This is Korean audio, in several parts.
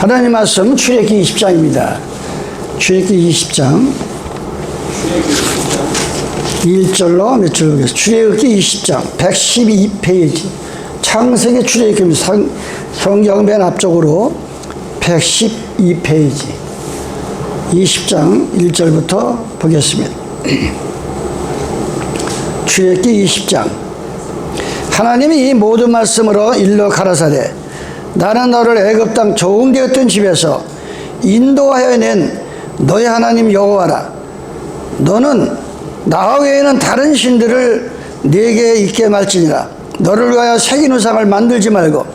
하나님 말씀 출애굽기 20장입니다. 출애굽기 20장 1절로 몇 절 보겠습니다. 출애굽기 20장 112페이지 창세기 출애굽기 성경 맨 앞쪽으로 112페이지 20장 1절부터 보겠습니다. 출애굽기 20장 하나님이 이 모든 말씀으로 일러 가라사대 나는 너를 애굽 땅 종되었던 집에서 인도하여 낸 너의 하나님 여호와라. 너는 나 외에는 다른 신들을 네게 있게 말지니라. 너를 위하여 새긴 우상을 만들지 말고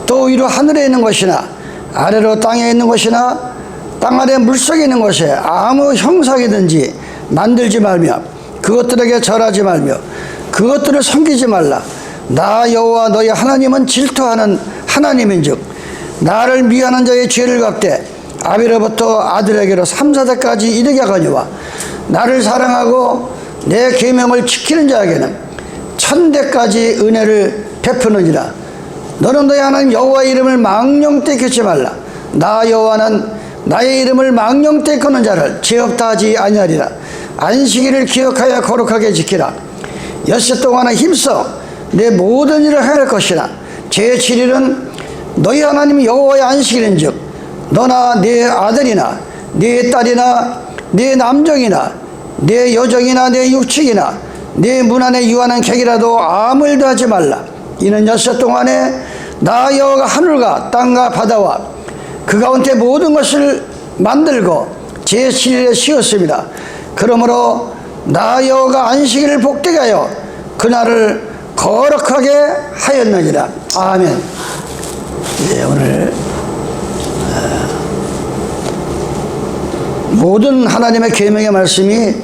또 위로 하늘에 있는 것이나 아래로 땅에 있는 것이나 땅 아래 물속에 있는 것에 아무 형상이든지 만들지 말며 그것들에게 절하지 말며 그것들을 섬기지 말라. 나 여호와 너희 하나님은 질투하는 하나님인즉 나를 미워하는 자의 죄를 갚되 아비로부터 아들에게로 3, 4대까지 이르게 하거니와 나를 사랑하고 내 계명을 지키는 자에게는 1000대까지 은혜를 베푸느니라. 너는 너희 하나님 여호와의 이름을 망령되이 걷지 말라. 나 여호와는 나의 이름을 망령되이 걷는 자를 죄 없다 하지 아니하리라. 안식일을 기억하여 거룩하게 지키라. 엿새 동안에 힘써 내 모든 일을 행할 것이나 제7일은 너희 하나님 여호와의 안식일인즉 너나 네 아들이나 네 딸이나 네 남종이나 네 여종이나 네 육축이나 네 문 안에 유하는 객이라도 아무 일도 하지 말라. 이는 엿새 동안에 나 여호와가 하늘과 땅과 바다와 그 가운데 모든 것을 만들고 제7일에 쉬었습니다. 그러므로 나 여호와가 안식일을 복되게 하여 그날을 거룩하게 하였느니라. 아멘. 예, 오늘 모든 하나님의 계명의 말씀이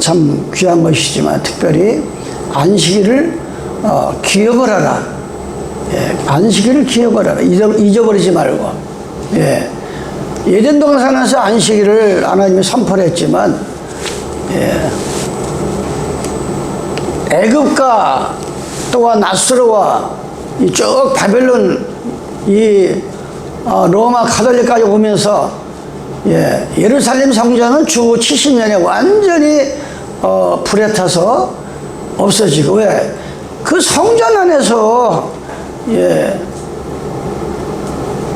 참 귀한 것이지만 특별히 안식일을 기억을 하라. 예, 안식일을 기억을 하라. 잊어버리지 말고. 예, 에덴 동산에서 안식일을 하나님이 선포했지만 애굽과 또한 아수르와 이쪽 바벨론 로마 가톨릭까지 오면서 예루살렘 성전은 주 70년에 완전히 불에 타서 없어지고 왜? 그 성전 안에서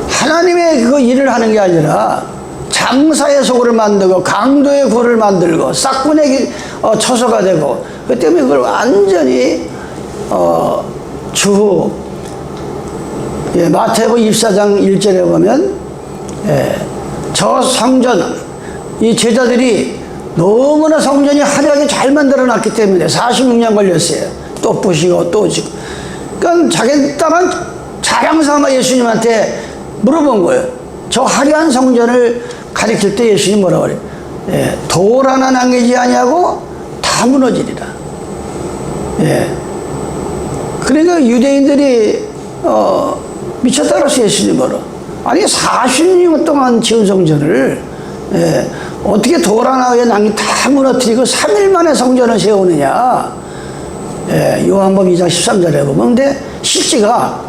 하나님의 그 일을 하는 게 아니라 장사의 소굴을 만들고 강도의 굴을 만들고 싹군의 처소가 되고 그 때문에 그걸 완전히 마태복음 24장 1절에 보면 저 성전 이 제자들이 너무나 성전이 화려하게 잘 만들어 놨기 때문에 46년 걸렸어요. 또 부시고 또 지고 그러니까 자기 땅은 자랑삼아 예수님한테 물어본 거예요. 저 화려한 성전을 가리킬 때 예수님 뭐라고 그래요? 돌 하나 남기지 아니하고 다 무너지리라. 그러니까 유대인들이 미쳤다 그랬어요. 예수님으로. 아니 40년 동안 지은 성전을 어떻게 돌 하나에 남기 다 무너뜨리고 3일 만에 성전을 세우느냐. 요한복음 2장 13절에 보면 근데 실제가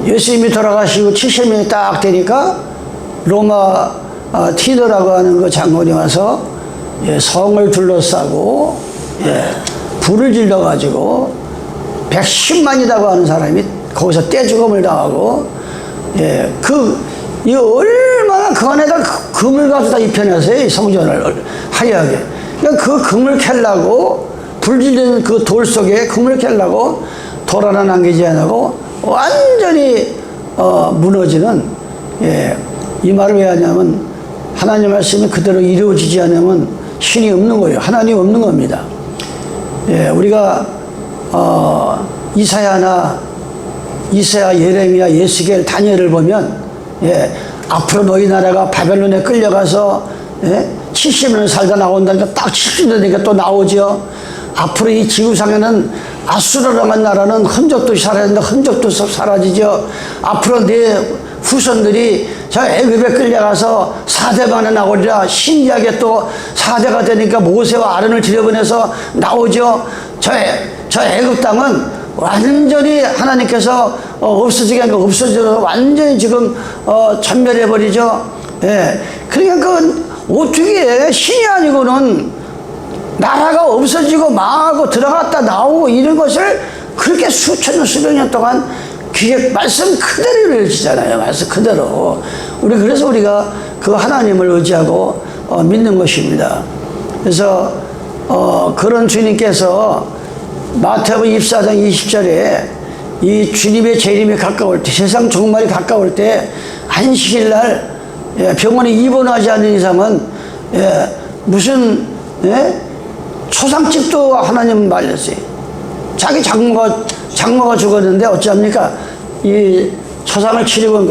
예수님이 돌아가시고 70년이 딱 되니까 로마 티더라고 하는 그 장군이 와서 성을 둘러싸고 불을 질러가지고 110만이라고 하는 사람이 거기서 떼죽음을 당하고 이 얼마나 그 안에다 금을 가져다 입혀놨어요. 이 성전을 화려하게. 그러니까 그 금을 캘라고 불 질리는 그 돌 속에 금을 캘라고 돌 하나 남기지 않고 완전히 무너지는 이 말을 왜 하냐면 하나님 말씀이 그대로 이루어지지 않으면 신이 없는 거예요. 하나님이 없는 겁니다. 우리가 이사야, 예레미야, 예스겔, 다니엘을 보면 앞으로 너희 나라가 바벨론에 끌려가서 70년 살다 나온다니까 딱 70년 되니까 또 나오죠. 앞으로 이 지구상에는 아수르라는 나라는 흔적도 사라진다. 흔적도 사라지죠. 앞으로 내 후손들이 저 애굽에 끌려가서 4대 만에 나오리라. 신기하게 또 4대가 되니까 모세와 아론을 들여보내서 나오죠. 저 애굽 땅은 완전히 하나님께서 없어지게 하니까 없어져서 완전히 지금 전멸해버리죠. 예. 그러니까 어떻게 신이 아니고는 나라가 없어지고 망하고 들어갔다 나오고 이런 것을 그렇게 수천 년 수백 년 동안 그게 말씀 그대로 이루어지잖아요. 말씀 그대로. 그래서 우리가 그 하나님을 의지하고 믿는 것입니다. 그래서 그런 주님께서 마태복음 24장 20절에 이 주님의 재림이 가까울 때, 세상 종말이 가까울 때 안식일 날 병원에 입원하지 않는 이상은 무슨 초상집도 하나님 말렸어요. 자기 장모가 죽었는데 어찌합니까? 이 초상을 치르고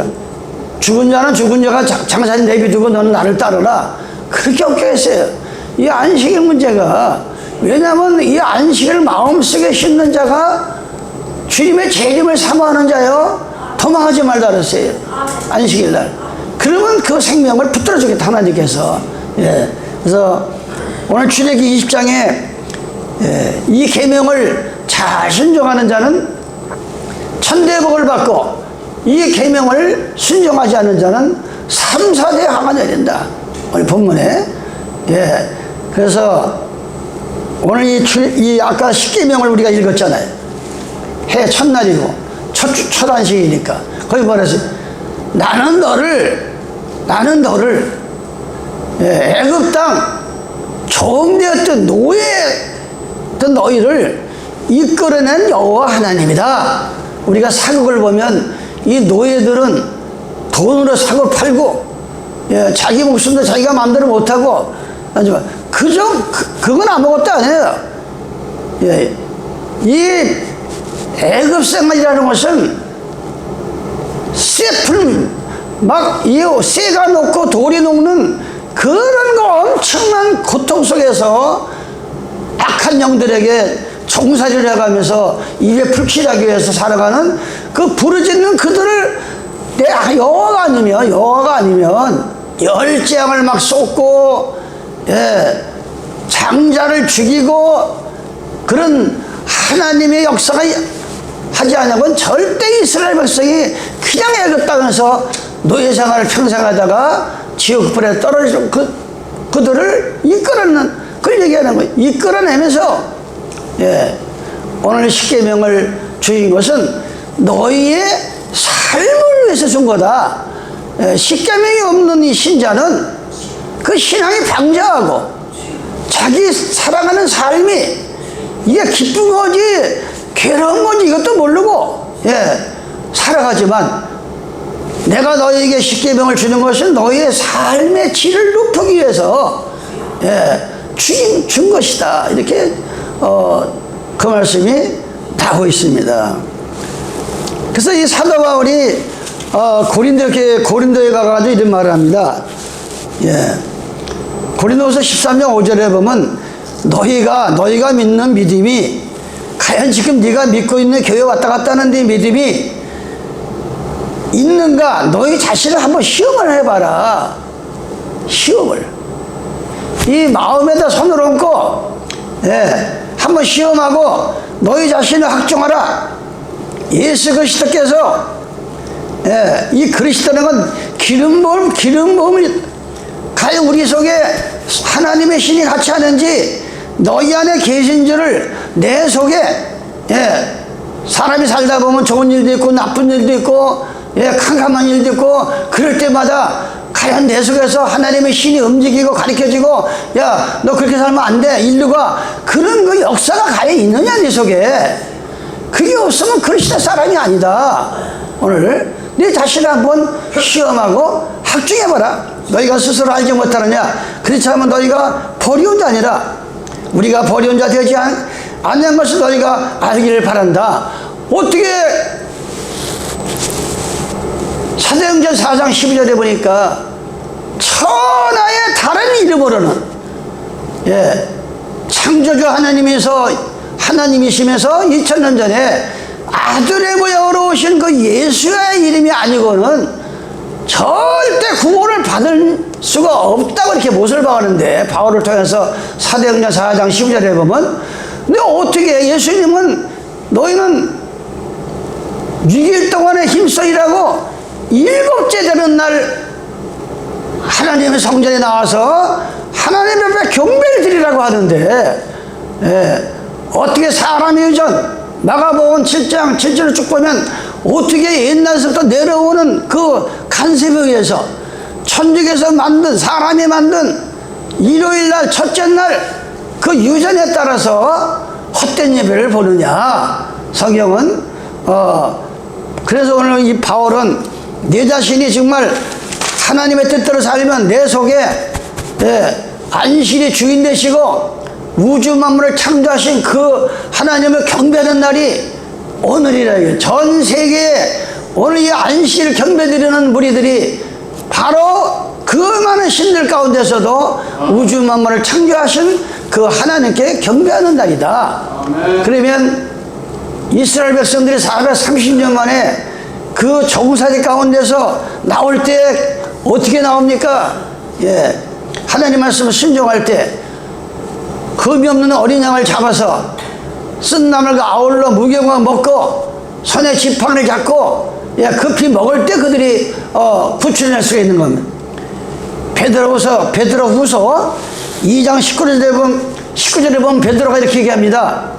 죽은 자는 죽은 자가 장사님 내비두고 너는 나를 따르라. 그렇게 엄격했어요. 이 안식일 문제가, 왜냐하면 이 안식을 마음속에 심는 자가 주님의 재림을 사모하는 자요 도망하지 말라 그랬어요. 안식일 날. 그러면 그 생명을 붙들어 주겠다 하나님께서. 그래서 오늘 출애굽기 20장에 이 계명을 잘 순종하는 자는 천대복을 받고, 이 계명을 순종하지 않는 자는 3, 4대 화가 내린다. 오늘 본문에. 그래서 오늘 이 아까 10계명을 우리가 읽었잖아요. 해 첫날이고 첫 안식이니까 거기 말해서 나는 너를 애굽 땅 종되었던 노예였던 너희를 이끌어낸 여호와 하나님이다. 우리가 사극을 보면 이 노예들은 돈으로 사고 팔고 자기 목숨도 자기가 마음대로 못하고, 그건 아무것도 아니에요. 이 애굽 생활이라는 것은 쇠가 녹고 돌이 녹는 그런 거 엄청난 고통 속에서 악한 영들에게 종살이를 해가면서 입에 풀칠하기 위해서 살아가는 그 부르짖는 그들을 여호와가 아니면 열재앙을 막 쏟고 장자를 죽이고 그런 하나님의 역사가 하지 않으면 절대 이스라엘 백성이 그냥 애굽 땅에서 노예 생활을 평생 하다가 지옥불에 떨어지는 그들을 이끌어내는, 그걸 얘기하는 거예요. 이끌어내면서 오늘 십계명을 주신 것은 너희의 삶을 위해서 준 거다. 십계명이 없는 이 신자는 그 신앙이 방자하고 자기 살아가는 삶이 이게 기쁜 거지 괴로운 건지 이것도 모르고 살아가지만, 내가 너희에게 십계명을 주는 것은 너희의 삶의 질을 높이기 위해서 준 것이다. 이렇게 그 말씀이 나오고 있습니다. 그래서 이 사도 바울이 고린도에 가가지고 이런 말을 합니다. 고린도서 13장 5절에 보면 너희가 믿는 믿음이 과연 지금 네가 믿고 있는 교회 왔다 갔다 하는 네 믿음이 있는가? 너희 자신을 한번 시험을 해봐라. 시험을. 이 마음에다 손을 얹고 한번 시험하고 너희 자신을 확정하라. 예수 그리스도께서 이 그리스도라는 건 기름 부음을 과연 우리 속에 하나님의 신이 같이 하는지, 너희 안에 계신 줄을 내 속에 사람이 살다 보면 좋은 일도 있고 나쁜 일도 있고 캄캄한 일도 있고, 그럴 때마다 과연 내 속에서 하나님의 신이 움직이고 가르쳐지고, 야 너 그렇게 살면 안 돼 인류가, 그런 그 역사가 과연 있느냐 네 속에. 그게 없으면 그리스도 사람이 아니다. 오늘 네 자신을 한번 시험하고 확증해봐라. 너희가 스스로 알지 못하느냐? 그렇지 않으면 너희가 버리운 자 아니라 우리가 버리운 자 되지 않는 것을 너희가 알기를 바란다. 어떻게 사도행전 4장 12절에 보니까 천하의 다른 이름으로는 창조주 하나님이시면서 2000년 전에 아들의 모양으로 오신 그 예수의 이름이 아니고는 절대 구원을 받을 수가 없다고 이렇게 못을 박았는데, 바울을 통해서 사도행전 4장 12절에 보면, 근데 어떻게 예수님은 너희는 6일 동안에 힘써 일하고 7째 되는 날 하나님의 성전에 나와서 하나님 앞에 경배를 드리라고 하는데, 어떻게 사람의 유전 마가복음 7장 7절을 쭉 보면 어떻게 옛날서부터 내려오는 그 간섭에 의해서 천국에서 만든, 사람이 만든 일요일날 첫째 날 그 유전에 따라서 헛된 예배를 보느냐. 성경은 그래서 오늘 이 바울은 내 자신이 정말 하나님의 뜻대로 살면 내 속에 안식의 주인 되시고 우주 만물을 창조하신 그 하나님을 경배하는 날이 오늘이라. 전 세계에 오늘 이 안식을 경배드리는 무리들이 바로 그 많은 신들 가운데서도 우주 만물을 창조하신 그 하나님께 경배하는 날이다. 그러면 이스라엘 백성들이 430년 만에 그 종살이 가운데서 나올 때 어떻게 나옵니까? 하나님 말씀을 순종할 때 금이 없는 어린 양을 잡아서 쓴 나물 아울러 무교가 먹고 손에 지팡이를 잡고 급히 먹을 때 그들이 구출해낼 수가 있는 겁니다. 베드로후서 2장 19절에 보면 베드로가 이렇게 얘기합니다.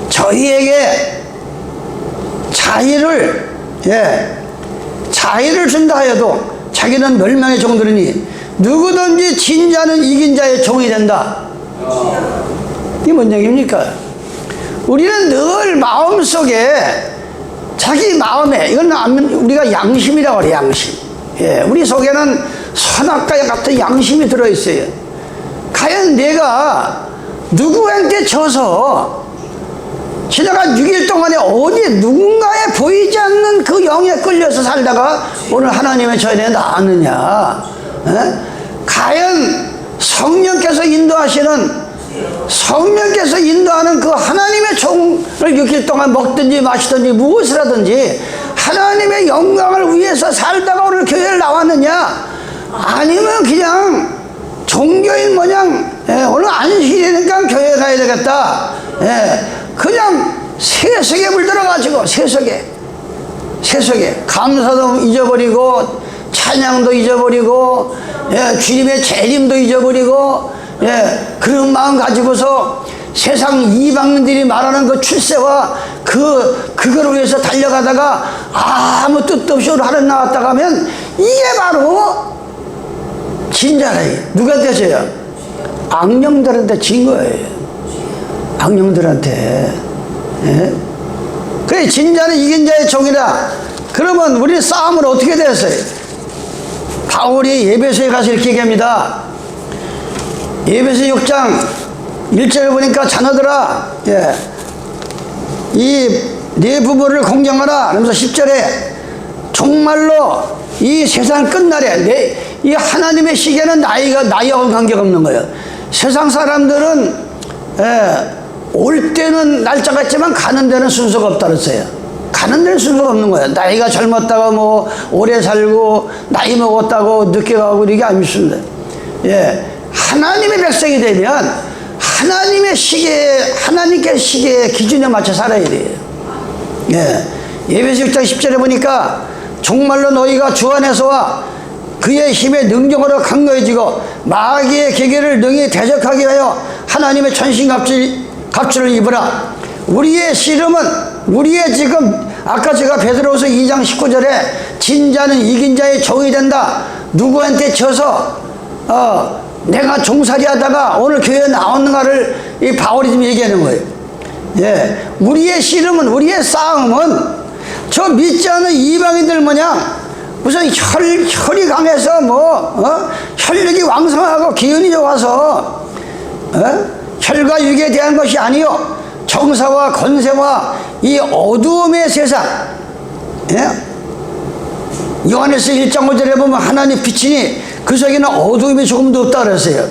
저희에게 자의를 준다 하여도 자기는 멸망의 종들이니 누구든지 진 자는 이긴 자의 종이 된다. 이게 뭔 얘기입니까? 우리는 늘 마음속에 자기 마음에, 이건 우리가 양심이라고 그래요. 양심. 우리 속에는 선악과 같은 양심이 들어있어요. 과연 내가 누구한테 져서 지나간 6일 동안에 어디 누군가에 보이지 않는 그 영에 끌려서 살다가 오늘 하나님의 전에 나왔느냐? 과연 성령께서 인도하는 그 하나님의 종을 6일 동안 먹든지 마시든지 무엇이라든지 하나님의 영광을 위해서 살다가 오늘 교회를 나왔느냐? 아니면 그냥 종교인 모양 오늘 안식이니까 교회 가야 되겠다. 그냥 세속에 물들어가지고 세속에 감사도 잊어버리고 찬양도 잊어버리고 주님의 재림도 잊어버리고 그런 마음 가지고서 세상 이방인들이 말하는 그 출세와 그걸 위해서 달려가다가 아무 뜻도 없이 오늘 하늘 나왔다가 하면 이게 바로 진짜라요. 누구한테 져요? 악령들한테 진 거예요. 악령들한테. 그래, 진자는 이긴 자의 종이다. 그러면 우리 싸움은 어떻게 됐어요? 바울이 에베소에 가서 이렇게 얘기합니다. 에베소 6장 1절에 보니까 자녀들아, 이 네 부모를 공경하라. 그러면서 10절에 정말로 이 세상 끝날에 이 하나님의 시계는 나이와 관계가 없는 거예요. 세상 사람들은 올 때는 날짜가 있지만 가는 데는 순서가 없다 그랬어요. 가는 데는 순서가 없는 거예요. 나이가 젊었다가 뭐 오래 살고 나이 먹었다고 늦게 가고 이게 아닙니다. 하나님의 백성이 되면 하나님의 시계에, 하나님께 시계의 기준에 맞춰 살아야 돼요. 에베소 6장 10절에 보니까 정말로 너희가 주 안에서와 그의 힘의 능력으로 강건해지고 마귀의 계계를 능히 대적하기 위하여 하나님의 천신갑주를 입으라. 우리의 씨름은 우리의 지금 아까 제가 베드로후서 2장 19절에 진자는 이긴 자의 종이 된다. 누구한테 져서 내가 종살이 하다가 오늘 교회에 나오는가를 이 바울이 지금 얘기하는 거예요. 우리의 씨름은, 우리의 싸움은 저 믿지 않는 이방인들 모양 무슨 혈이 강해서 혈력이 왕성하고 기운이 좋아서 혈과 육에 대한 것이 아니요 정사와 권세와 이 어두움의 세상. 요한에서 1장 5절에 보면 하나님 빛이니 그 속에는 어두움이 조금도 없다 그랬어요.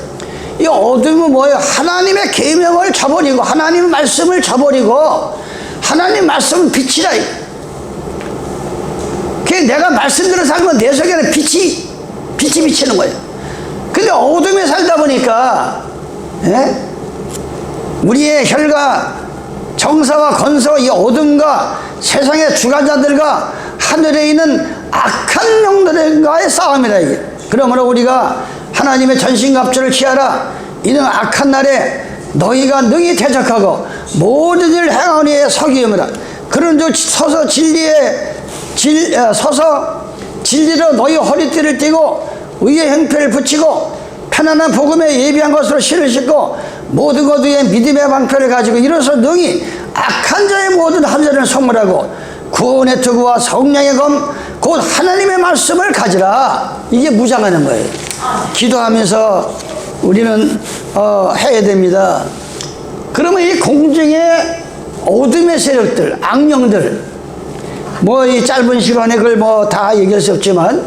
이 어두움은 뭐예요? 하나님의 계명을 저버리고 하나님의 말씀을 저버리고 하나님 말씀은 빛이라. 내가 말씀대로 살면 내 속에는 빛이 비치는 거예요. 근데 어둠에 살다 보니까 우리의 혈과 정사와 건사와 이 어둠과 세상의 주관자들과 하늘에 있는 악한 영들과의 싸움이다 이게. 그러므로 우리가 하나님의 전신갑주를 취하라. 이는 악한 날에 너희가 능히 대적하고 모든 일을 행하는 이에 서기음이라. 그런즉 서서 진리로 너희 허리띠를 띠고 의의 형편을 붙이고 편안한 복음에 예비한 것으로 신을 신고 모든 것 위에 믿음의 방패를 가지고 이로써 능히 악한 자의 모든 한자를 소멸하고 구원의 투구와 성령의 검 곧 하나님의 말씀을 가지라. 이게 무장하는 거예요. 기도하면서 우리는 해야 됩니다. 그러면 이 공중의 어둠의 세력들, 악령들, 뭐 이 짧은 시간에 그걸 뭐 다 얘기할 수 없지만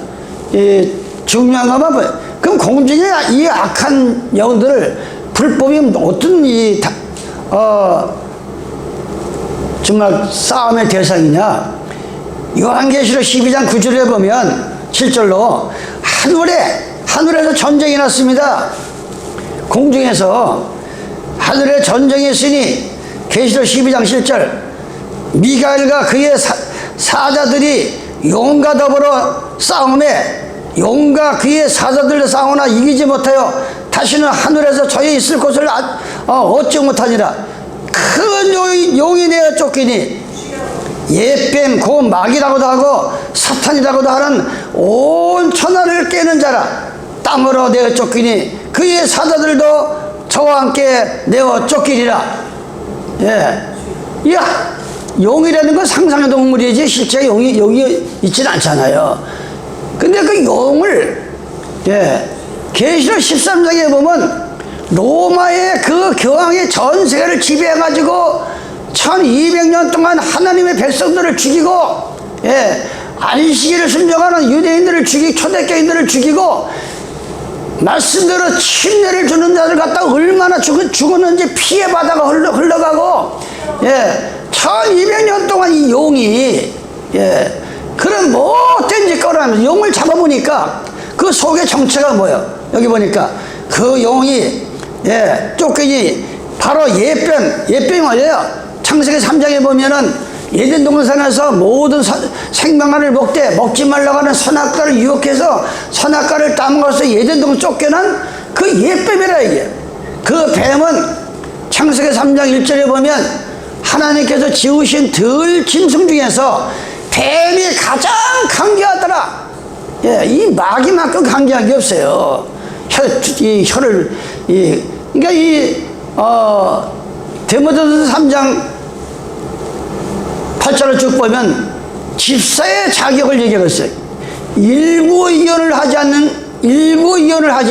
중요한 것만 봐요. 그럼 공중의 이 악한 영들을 불법이 어떤 정말 싸움의 대상이냐? 요한계시록 12장 9절에 보면 7절로 하늘에서 전쟁이 났습니다. 공중에서 하늘에 전쟁이 있으니 계시록 12장 7절 미가엘과 그의 사자들이 용과 더불어 싸움에 용과 그의 사자들로 싸우나 이기지 못하여 다시는 하늘에서 저에 있을 곳을 얻지 못하니라. 큰 용이 내어 쫓기니 옛뱀 곧 마귀라고도 하고 사탄이라고도 하는 온 천하를 깨는 자라. 땅으로 내어 쫓기니 그의 사자들도 저와 함께 내어 쫓기리라. 예. 야, 용이라는 건 상상의 동물이지 실제 용이 있지는 않잖아요. 근데 그 용을 계시록 13장에 보면 로마의 그 교황이 전 세계를 지배해가지고 1200년 동안 하나님의 백성들을 죽이고 안식일을 순종하는 유대인들을 죽이고 초대교인들을 죽이고 말씀대로 침례를 주는 자들 갖다가 얼마나 죽었는지 피해받아가 흘러가고 1200년 동안 이 용이 그런 못된 짓거리를 하면서 용을 잡아보니까 그 속의 정체가 뭐예요? 여기 보니까 그 용이 쫓기니 바로 옛뱀이 뭐예요? 창세기 3장에 보면은 에덴 동산에서 모든 생명만을 먹되 먹지 말라고 하는 선악과를 유혹해서 선악과를 따먹어서 에덴 동산 쫓겨난 그 옛뱀이라 이게. 그 뱀은 창세기 3장 1절에 보면 하나님께서 지으신 들 짐승 중에서 뱀이 가장 강경하더라. 이 마귀만큼 강경한 게 없어요. 그러니까 디모데전서 3장 8절을 쭉 보면 집사의 자격을 얘기하고 있어요. 일부 이혼을 하지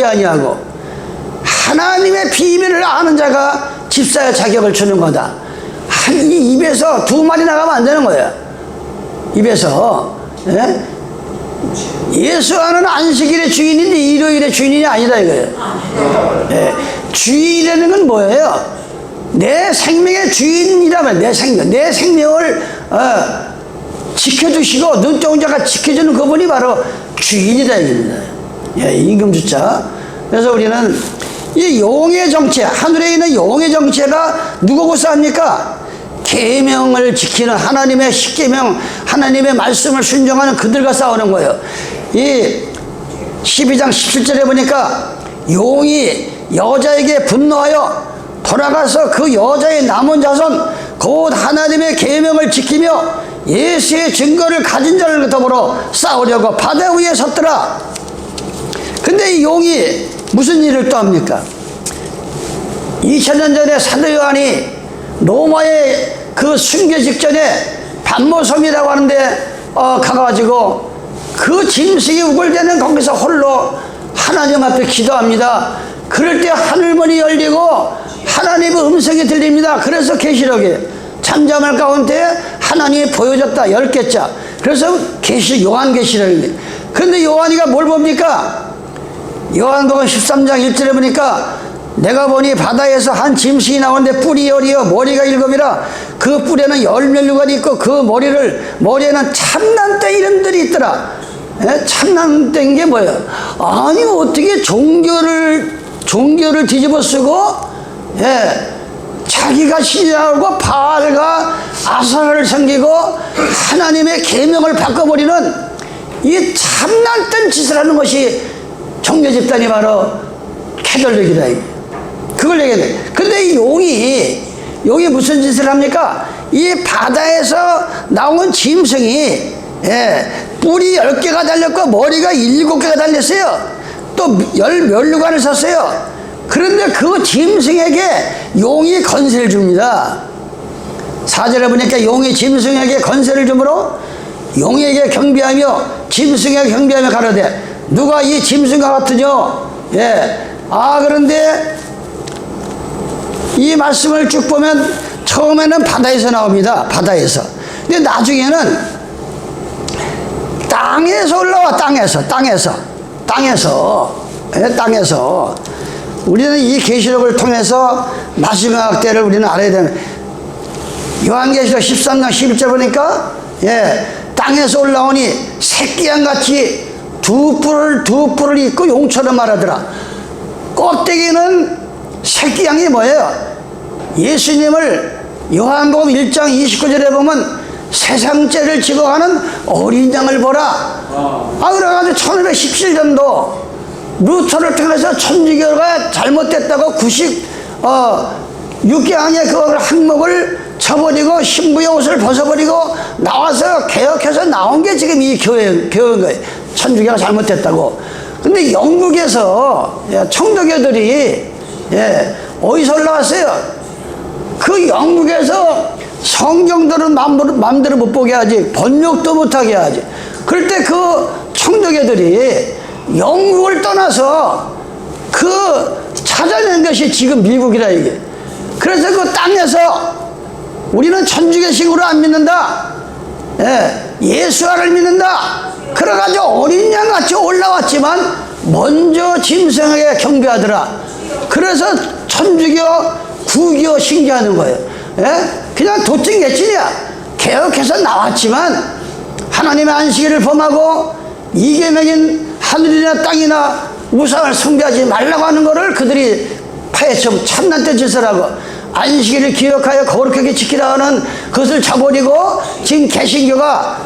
아니하고 하나님의 비밀을 아는 자가 집사의 자격을 주는 거다. 이 입에서 두 마리 나가면 안 되는 거예요. 입에서 예수와는 안식일의 주인인데 일요일의 주인이 아니다 이거예요. 주인이라는 건 뭐예요? 내 생명의 주인이라면 내 생명을 지켜주시고 눈뜨는 자가 지켜주는 그분이 바로 주인이다 이겁니다. 임금주자. 그래서 우리는 이 용의 정체, 하늘에 있는 용의 정체가 누구고 싸웁니까? 계명을 지키는 하나님의 십계명, 하나님의 말씀을 순종하는 그들과 싸우는 거예요. 이 12장 17절에 보니까 용이 여자에게 분노하여 돌아가서 그 여자의 남은 자손 곧 하나님의 계명을 지키며 예수의 증거를 가진 자를 더불어 싸우려고 바다 위에 섰더라. 근데 이 용이 무슨 일을 또 합니까? 2000년 전에 사도 요한이 로마의 그 순교 직전에 반모섬이라고 하는데 가가지고 그 짐승이 우글대는 거기서 홀로 하나님 앞에 기도합니다. 그럴 때 하늘문이 열리고 하나님의 음성이 들립니다. 그래서 계시록에 잠잠할 가운데 하나님이 보여줬다 10개자. 그래서 요한계시록입니다. 그런데 요한이가 뭘 봅니까? 요한복음 13장 1절에 보니까 내가 보니 바다에서 한 짐승이 나오는데 뿔이 10이요 머리가 7이라 그 뿔에는 10면류관이 있고 그 머리에는 참난땡 이름들이 있더라. 참난땡 게 뭐예요? 아니 어떻게 종교를 뒤집어 쓰고 자기가 신뢰하고 바알과 아사라를 섬기고 하나님의 계명을 바꿔버리는 이 참난된 짓을 하는 것이 종려 집단이 바로 캐톨릭이다. 그걸 얘기해. 근데 이 용이 무슨 짓을 합니까? 이 바다에서 나온 짐승이, 뿔이 10개가 달렸고 머리가 7개가 달렸어요. 또 면류관을 샀어요. 그런데 그 짐승에게 용이 건세를 줍니다. 4절에 보니까 용이 짐승에게 건세를 주므로 용에게 경배하며 짐승에게 경배하며 가로되 누가 이 짐승과 같으뇨? 그런데 이 말씀을 쭉 보면 처음에는 바다에서 나옵니다. 바다에서. 근데 나중에는 땅에서 올라와. 땅에서. 우리는 이 계시록을 통해서 마지막 때를 우리는 알아야 되는, 요한계시록 13장 11절 보니까 땅에서 올라오니 새끼양같이 두 뿔을 입고 용처럼 말하더라. 껍데기는 새끼양이 뭐예요? 예수님을 요한복음 1장 29절에 보면 세상죄를 지고 가는 어린 양을 보라. 그래가지고 1517년도 루터를 통해서 천주교가 잘못됐다고 96개항의 그 항목을 쳐버리고 신부의 옷을 벗어버리고 나와서 개혁해서 나온 게 지금 이 교회인 거예요. 천주교가 잘못됐다고. 근데 영국에서 청도교들이 어디서 올라왔어요? 그 영국에서 성경들은 마음대로 못 보게 하지, 번역도 못하게 하지. 그럴 때 그 청도교들이 영국을 떠나서 찾아낸 것이 지금 미국이라 이게. 그래서 그 땅에서 우리는 천주교식으로 안 믿는다. 예수화를 믿는다. 그래가지고 어린 양같이 올라왔지만 먼저 짐승에게 경배하더라. 그래서 천주교, 구교 신기하는 거예요. 그냥 도찐개찐이야. 개혁해서 나왔지만 하나님의 안식일을 범하고 이계명인 하늘이나 땅이나 우상을 숭배하지 말라고 하는 것을 그들이 파헤쳐 참난된 짓을 하고 안식일을 기억하여 거룩하게 지키라 하는 그것을 저버리고 지금 개신교가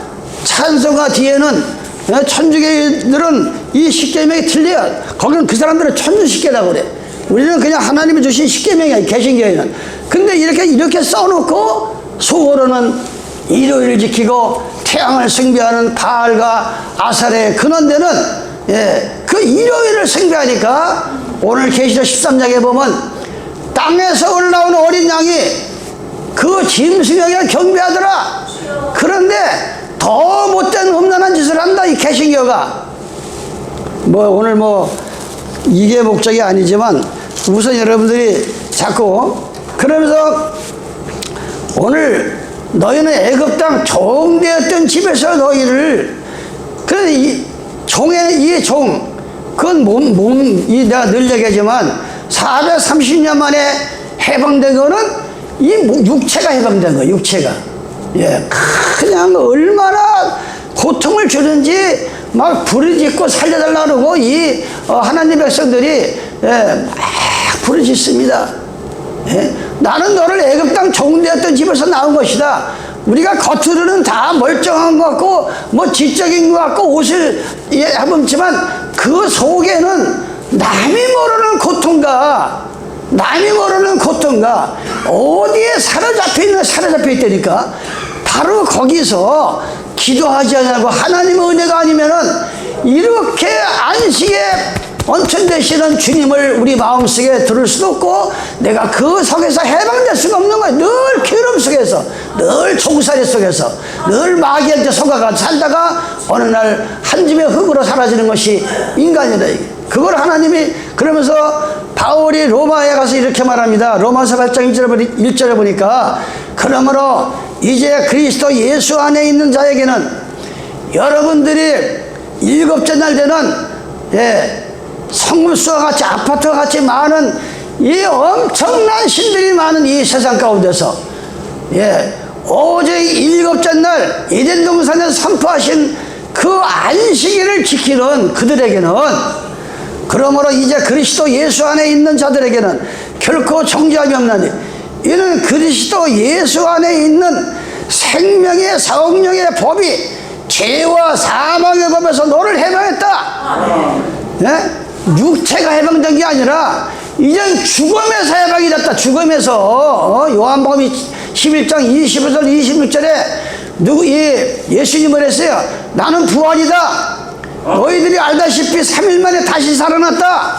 찬송가 뒤에는 천주교들은 이 십계명이 틀려요. 거기는 그 사람들은 천주십계라고 그래. 우리는 그냥 하나님이 주신 십계명이야, 개신교회는. 근데 이렇게 써놓고 속으로는 일요일을 지키고 태양을 숭배하는 바알과 아사레의 근원되는 그 일요일을 숭배하니까 오늘 계시록 13장에 보면 땅에서 올라온 어린 양이 그 짐승에게 경배하더라. 그런데 더 못된 험난한 짓을 한다, 이 개신교가. 오늘 이게 목적이 아니지만 우선 여러분들이 자꾸 그러면서 오늘 너희는 애굽 땅 종되었던 집에서 너희를, 그래서 이 종, 그건 내가 늘 얘기하지만 430년 만에 해방된 거는 이 육체가 해방된 거예요, 육체가. 그냥 얼마나 고통을 주는지 막 부르짖고 살려달라고 그러고 이 하나님 백성들이 막 부르짖습니다. 나는 너를 애굽 땅 종되었던 집에서 나온 것이다. 우리가 겉으로는 다 멀쩡한 것 같고 지적인 것 같고 옷을 해봤지만 그 속에는 남이 모르는 고통과 어디에 사로잡혀 있다니까. 바로 거기서 기도하지 않냐고 하나님의 은혜가 아니면은 이렇게 안식에 원천되시는 주님을 우리 마음속에 들을 수도 없고 내가 그 속에서 해방될 수가 없는 거예요. 늘 괴로움 속에서, 늘 종살이 속에서, 늘 마귀한테 속아가 살다가 어느 날 한 집의 흙으로 사라지는 것이 인간이다. 그걸 하나님이, 그러면서 바울이 로마에 가서 이렇게 말합니다. 로마서 8장 1절에 보니까 그러므로 이제 그리스도 예수 안에 있는 자에게는 여러분들이 일곱째 날 되는 성물수와 같이 아파트와 같이 많은 이 엄청난 신들이 많은 이 세상 가운데서 오직 일곱째 날 에덴 동산에서 선포하신 그 안식일을 지키는 그들에게는, 그러므로 이제 그리스도 예수 안에 있는 자들에게는 결코 정죄함이 없나니 이는 그리스도 예수 안에 있는 생명의 성령의 법이 죄와 사망의 법에서 너를 해방했다. 네? 육체가 해방된 게 아니라 이젠 죽음에서 해방이 됐다. 죽음에서. 요한복음 11장 25절 26절에 예수님을 했어요. 나는 부활이다. 너희들이 알다시피 3일 만에 다시 살아났다.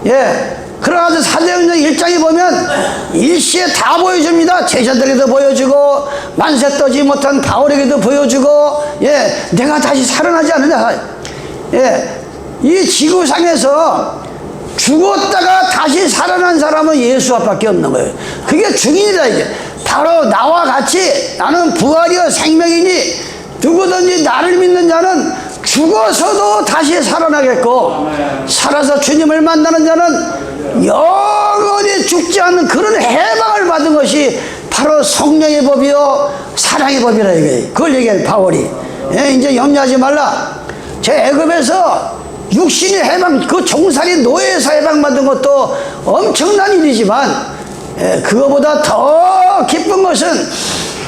예. 그러나서 사도행전 1장에 보면 일시에 다 보여줍니다. 제자들에게도 보여주고 만세 떠지 못한 바울에게도 보여주고, 예, 내가 다시 살아나지 않느냐. 예, 이 지구상에서 죽었다가 다시 살아난 사람은 예수밖에 없는 거예요. 그게 증인이다. 이게 바로 나와 같이 나는 부활이여 생명이니 누구든지 나를 믿는 자는 죽어서도 다시 살아나겠고 살아서 주님을 만나는 자는 영원히 죽지 않는 그런 해방을 받은 것이 바로 성령의 법이요 사랑의 법이라 이게. 그걸 얘기해 바울이. 예, 이제 염려하지 말라. 제 애굽에서 육신이 해방, 그 종살이 노예에서 해방받은 것도 엄청난 일이지만, 예, 그거보다 더 기쁜 것은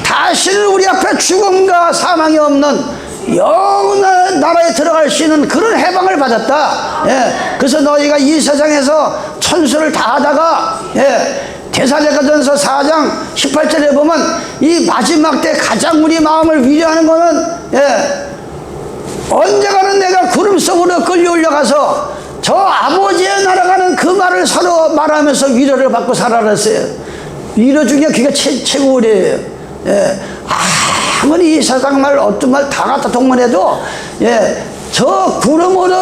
다시는 우리 앞에 죽음과 사망이 없는 영원한 나라에 들어갈 수 있는 그런 해방을 받았다. 예, 그래서 너희가 이 세상에서 천수를 다 하다가, 예, 데살로니가전서 4장 18절에 보면 이 마지막 때 가장 우리 마음을 위로하는 거는, 예, 언젠가는 내가 구름 속으로 끌려 올라가서 저 아버지의 나라가는 그 말을 서로 말하면서 위로를 받고 살아났어요. 위로 중에 그게 최고 우리예요. 예, 아무리 이 세상 말 어떤 말 다 갖다 동원해도, 예, 저 구름으로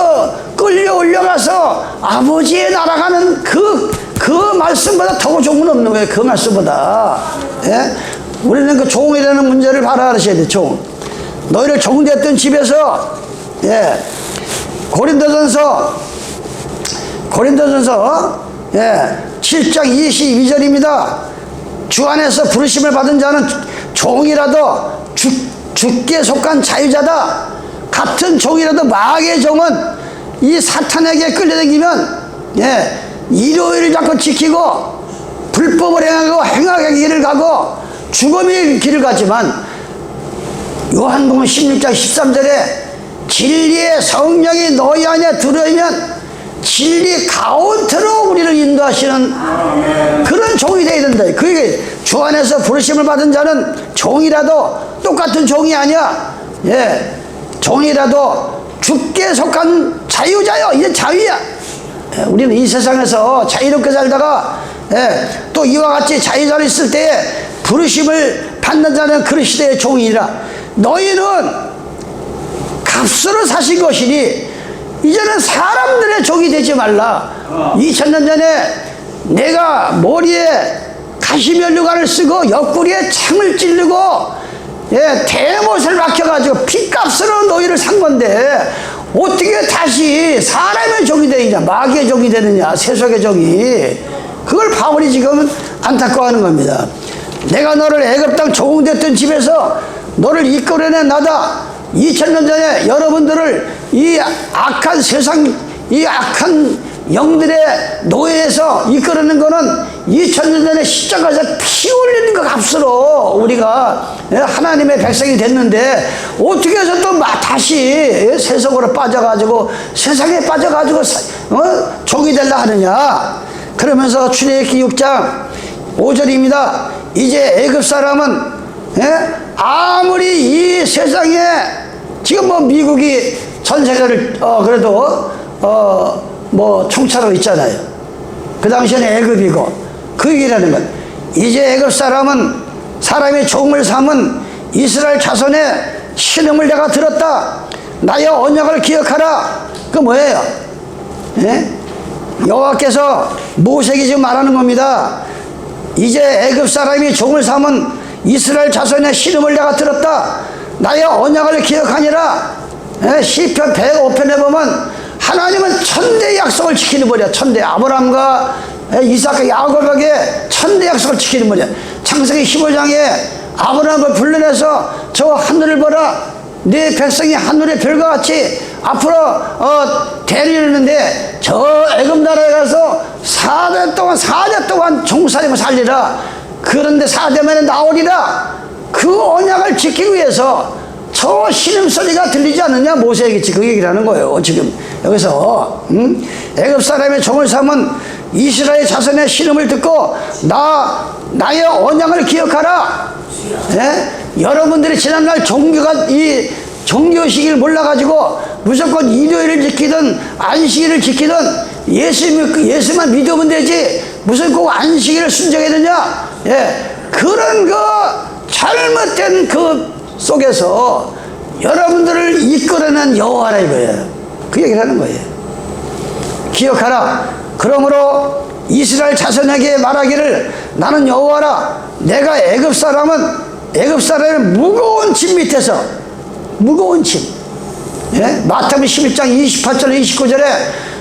끌려 올라가서 아버지의 나라가는 그 말씀보다 더 좋은 건 없는 거예요. 그 말씀보다. 예? 우리는 그 종이라는 문제를 바로 알으셔야 돼요. 종. 너희를 종되었던 집에서, 예, 고린도전서, 예, 7장 22절입니다. 주 안에서 부르심을 받은 자는 종이라도 주께 속한 자유자다. 같은 종이라도 마귀의 종은 이 사탄에게 끌려다니면, 예, 일요일을 자꾸 지키고 불법을 행하고 행악의 길을 가고 죽음의 길을 가지만, 요한복음 16장 13절에 진리의 성령이 너희 안에 들어오면 진리 가운데로 우리를 인도하시는 그런 종이 되어야 된다. 그게 주 안에서 부르심을 받은 자는 종이라도 똑같은 종이 아니야. 예, 종이라도 주께 속한 자유자요. 이제 자유야. 예, 우리는 이 세상에서 자유롭게 살다가, 예, 또 이와 같이 자유자로 있을 때에 부르심을 받는 자는 그 시대의 종이라. 너희는 값으로 사신 것이니 이제는 사람들의 종이 되지 말라. 2000년 전에 내가 머리에 가시면류관을 쓰고 옆구리에 창을 찌르고, 예, 대못을 박혀가지고 핏값으로 너희를 산 건데 어떻게 다시 사람의 종이 되느냐, 마귀의 종이 되느냐, 세속의 종이. 그걸 바울이 지금 안타까워하는 겁니다. 내가 너를 애굽 땅 종됐던 집에서 너를 이끌어낸 나다. 2000년 전에 여러분들을 이 악한 세상, 이 악한 영들의 노예에서 이끌어낸 거는 2000년 전에 십자가에서 피 흘리는 것 값으로 우리가 하나님의 백성이 됐는데 어떻게 해서 또 다시 세속으로 빠져가지고 세상에 빠져가지고 종이 되려 하느냐. 그러면서 출애굽기 6장 5절입니다. 이제 애굽 사람은, 예? 아무리 이 세상에 지금 뭐 미국이 전 세계를 그래도 뭐 총차로 있잖아요. 그 당시에는 애굽이고 그 얘기라는 건 이제 애굽 사람은 사람의 종을 삼은 이스라엘 자손의 신음을 내가 들었다. 나의 언약을 기억하라. 그 뭐예요? 예? 여호와께서 모세에게 지금 말하는 겁니다. 이제 애굽 사람이 종을 삼은 이스라엘 자손의 신음을 내가 들었다. 나의 언약을 기억하니라. 예? 시편 105편에 보면 하나님은 천대 약속을 지키는 분이야. 천대. 아브라함과 이삭과 야곱에게 천대 약속을 지키는 분이야. 창세기 15장에 아브라함을 불러내서 저 하늘을 보라. 네 백성이 하늘의 별과 같이 앞으로 데리는데 저 애굽 나라에 가서 4대 동안 종살이고 살리라. 그런데 4대만에 나오리라. 그 언약을 지키기 위해서 저 신음소리가 들리지 않느냐. 모세에게 그 얘기를 하는 거예요. 지금 여기서 애굽 사람의 종을 삼은 이스라엘 자손의 신음을 듣고 나의 언약을 기억하라. 예? 여러분들이 지난날 이 종교식을 몰라가지고 무조건 일요일을 지키든 안식일을 지키든 예수만 믿으면 되지 무슨 꼭 안식일을 순종해야 되냐. 예. 그런 잘못된 속에서 여러분들을 이끌어낸 여호와라 이거예요. 그 얘기를 하는 거예요. 기억하라. 그러므로 이스라엘 자손에게 말하기를 나는 여호와라. 내가 애굽 사람의 무거운 짐 밑에서 무거운 짐. 예? 마태복음 11장 28절 29절에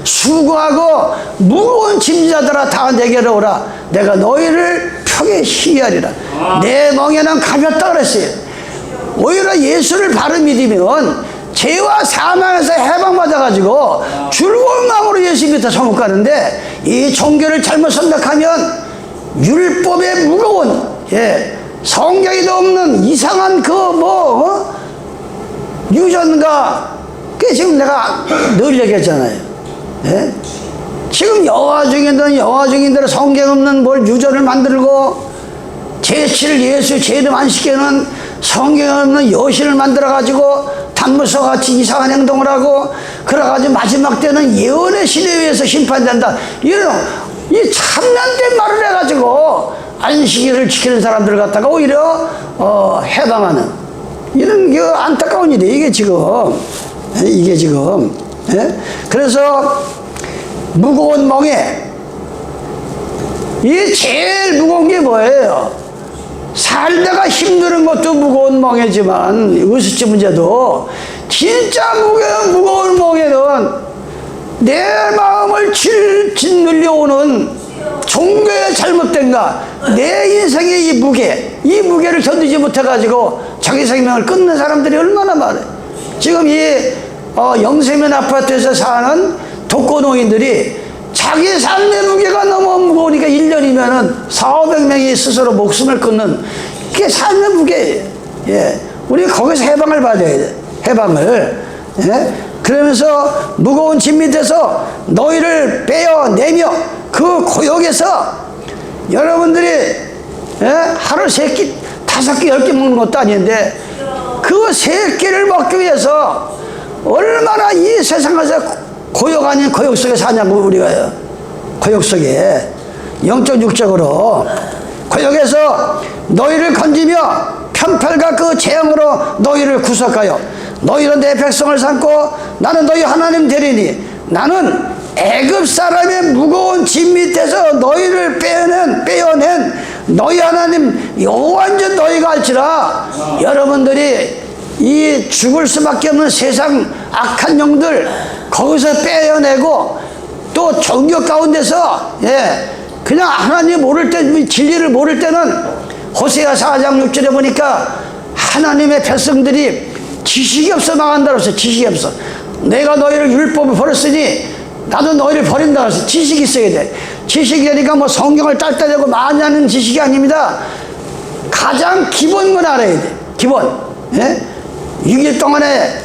수고하고 무거운 짐자들아 다 내게로 오라. 내가 너희를 벽에 쉬게 하리라. 내 멍에는 가볍다 그랬어요. 오히려 예수를 바로 믿으면 죄와 사망에서 해방받아가지고 즐거운 마음으로 예수 밑에 천국 가는데 이 종교를 잘못 선택하면 율법의 무거운 성경에도 없는 이상한 유전가. 그게 지금 내가 늘 얘기했잖아요. 예? 지금 여호와 증인들은 성경 없는 유전을 만들고 제치를 예수 제 이름 안 시키는 성경 없는 여신을 만들어가지고 단무서같이 이상한 행동을 하고 그래가지고 마지막 때는 예언의 신에 의해서 심판된다. 이 참난된 말을 해가지고 안식일을 지키는 사람들 갖다가 오히려 해방하는 이런 안타까운 일이에요. 이게 지금 예? 그래서 무거운 멍에 이 제일 무거운 게 뭐예요? 살다가 힘드는 것도 무거운 멍에지만 의수치 문제도 진짜 무거운 멍에는 내 마음을 짓눌려오는 종교의 잘못된가 내 인생의 이 무게를 견디지 못해가지고 자기 생명을 끊는 사람들이 얼마나 많아요. 지금 이 영세면 아파트에서 사는 독거노인들이 자기 삶의 무게가 너무 무거우니까 1년이면은 400~500명이 스스로 목숨을 끊는 그게 삶의 무게예요. 예. 우리 거기서 해방을 받아야 돼. 해방을. 예. 그러면서 무거운 짐 밑에서 너희를 빼어내며 그 고역에서 여러분들이 하루 3끼, 5끼, 10끼 먹는 것도 아닌데 그 3끼를 먹기 위해서 얼마나 이 세상에서 고역 아닌 고역 속에 사냐고 우리가요. 고역 속에 영적 육적으로 고역에서 너희를 건지며 편팔과 그 재앙으로 너희를 구속하여 너희는 내 백성을 삼고 나는 너희 하나님 되리니 나는 애굽 사람의 무거운 짐 밑에서 너희를 빼어낸 너희 하나님 여호와인 줄 너희가 알지라. 여러분들이 이 죽을 수밖에 없는 세상 악한 영들 거기서 빼어내고 또 종교 가운데서 그냥 하나님 모를 때 진리를 모를 때는 호세아 4장 6절에 보니까 하나님의 백성들이 지식이 없어 망한다 그랬어요. 지식이 없어. 내가 너희를 율법을 버렸으니 나도 너희를 버린다 그랬어요. 지식이 있어야 돼. 지식이 되니까 성경을 딸따대고 많이 하는 지식이 아닙니다. 가장 기본 건 알아야 돼. 기본. 6일 동안에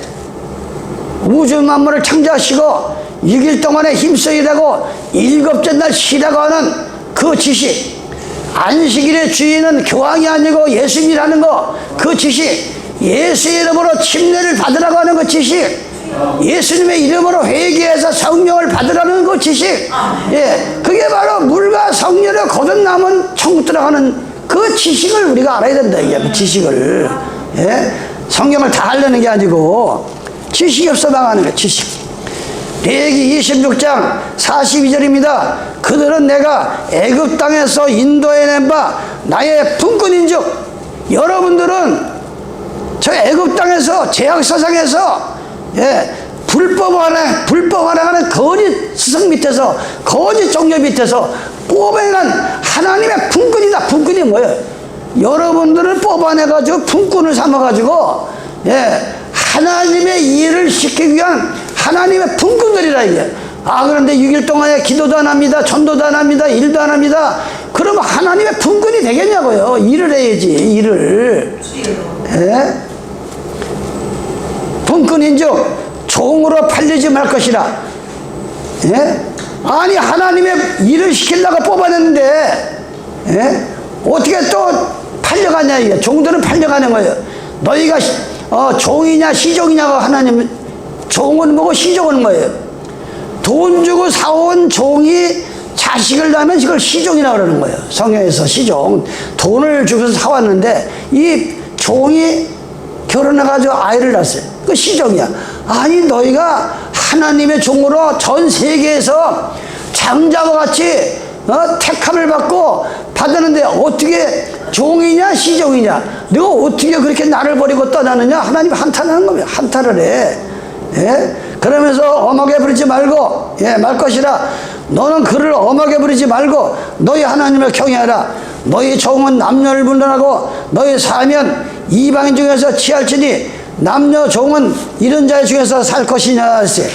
우주 만물을 창조하시고 6일 동안에 힘써 일하고 7째 날 쉬라고 하는 그 지식. 안식일의 주인은 교황이 아니고 예수님이라는 거. 그 지식. 예수의 이름으로 침례를 받으라고 하는 그 지식. 예수님의 이름으로 회개해서 성령을 받으라는 그 지식. 그게 바로 물과 성령을 거듭나면 천국 들어가는 그 지식을 우리가 알아야 된다. 이게 그 지식을. 성경을 다 하려는 게 아니고 지식이 없어 망하는 거야. 지식. 레위기 26장 42절입니다. 그들은 내가 애굽 땅에서 인도해낸 바 나의 품꾼인즉 여러분들은 저 애굽 땅에서 제약사상에서 불법 활행하는 거짓 스승 밑에서 거짓 종교 밑에서 뽑아낸 하나님의 품꾼이다. 품꾼이 뭐예요? 여러분들을 뽑아내가지고 품꾼을 삼아가지고 하나님의 일을 시키기 위한 하나님의 품꾼들이라 이게. 그런데 6일 동안에 기도도 안 합니다. 전도도 안 합니다. 일도 안 합니다. 그러면 하나님의 분근이 되겠냐고요. 일을 해야지, 일을. 예? 분근인즉 종으로 팔리지 말 것이라. 예? 아니 하나님의 일을 시키려고 뽑아냈는데 예? 어떻게 또 팔려가냐 이게. 종들은 팔려가는 거예요. 너희가 종이냐 시종이냐고. 하나님 종은 뭐고 시종은 뭐예요? 돈 주고 사온 종이 자식을 낳으면 이걸 시종이라고 그러는 거예요. 성경에서 시종. 돈을 주고서 사왔는데 이 종이 결혼해가지고 아이를 낳았어요. 그 시종이야. 아니 너희가 하나님의 종으로 전 세계에서 장자와 같이 택함을 받고 받았는데 어떻게 종이냐 시종이냐. 너가 어떻게 그렇게 나를 버리고 떠나느냐. 하나님 한탄하는 겁니다. 한탄을 해. 예? 그러면서 엄하게 부르지 말고 말 것이라. 너는 그를 엄하게 부르지 말고 너희 하나님을 경외하라. 너희 종은 남녀를 분란하고 너희 사면 이방인 중에서 취할지니 남녀 종은 이런 자의 중에서 살 것이냐 했어요.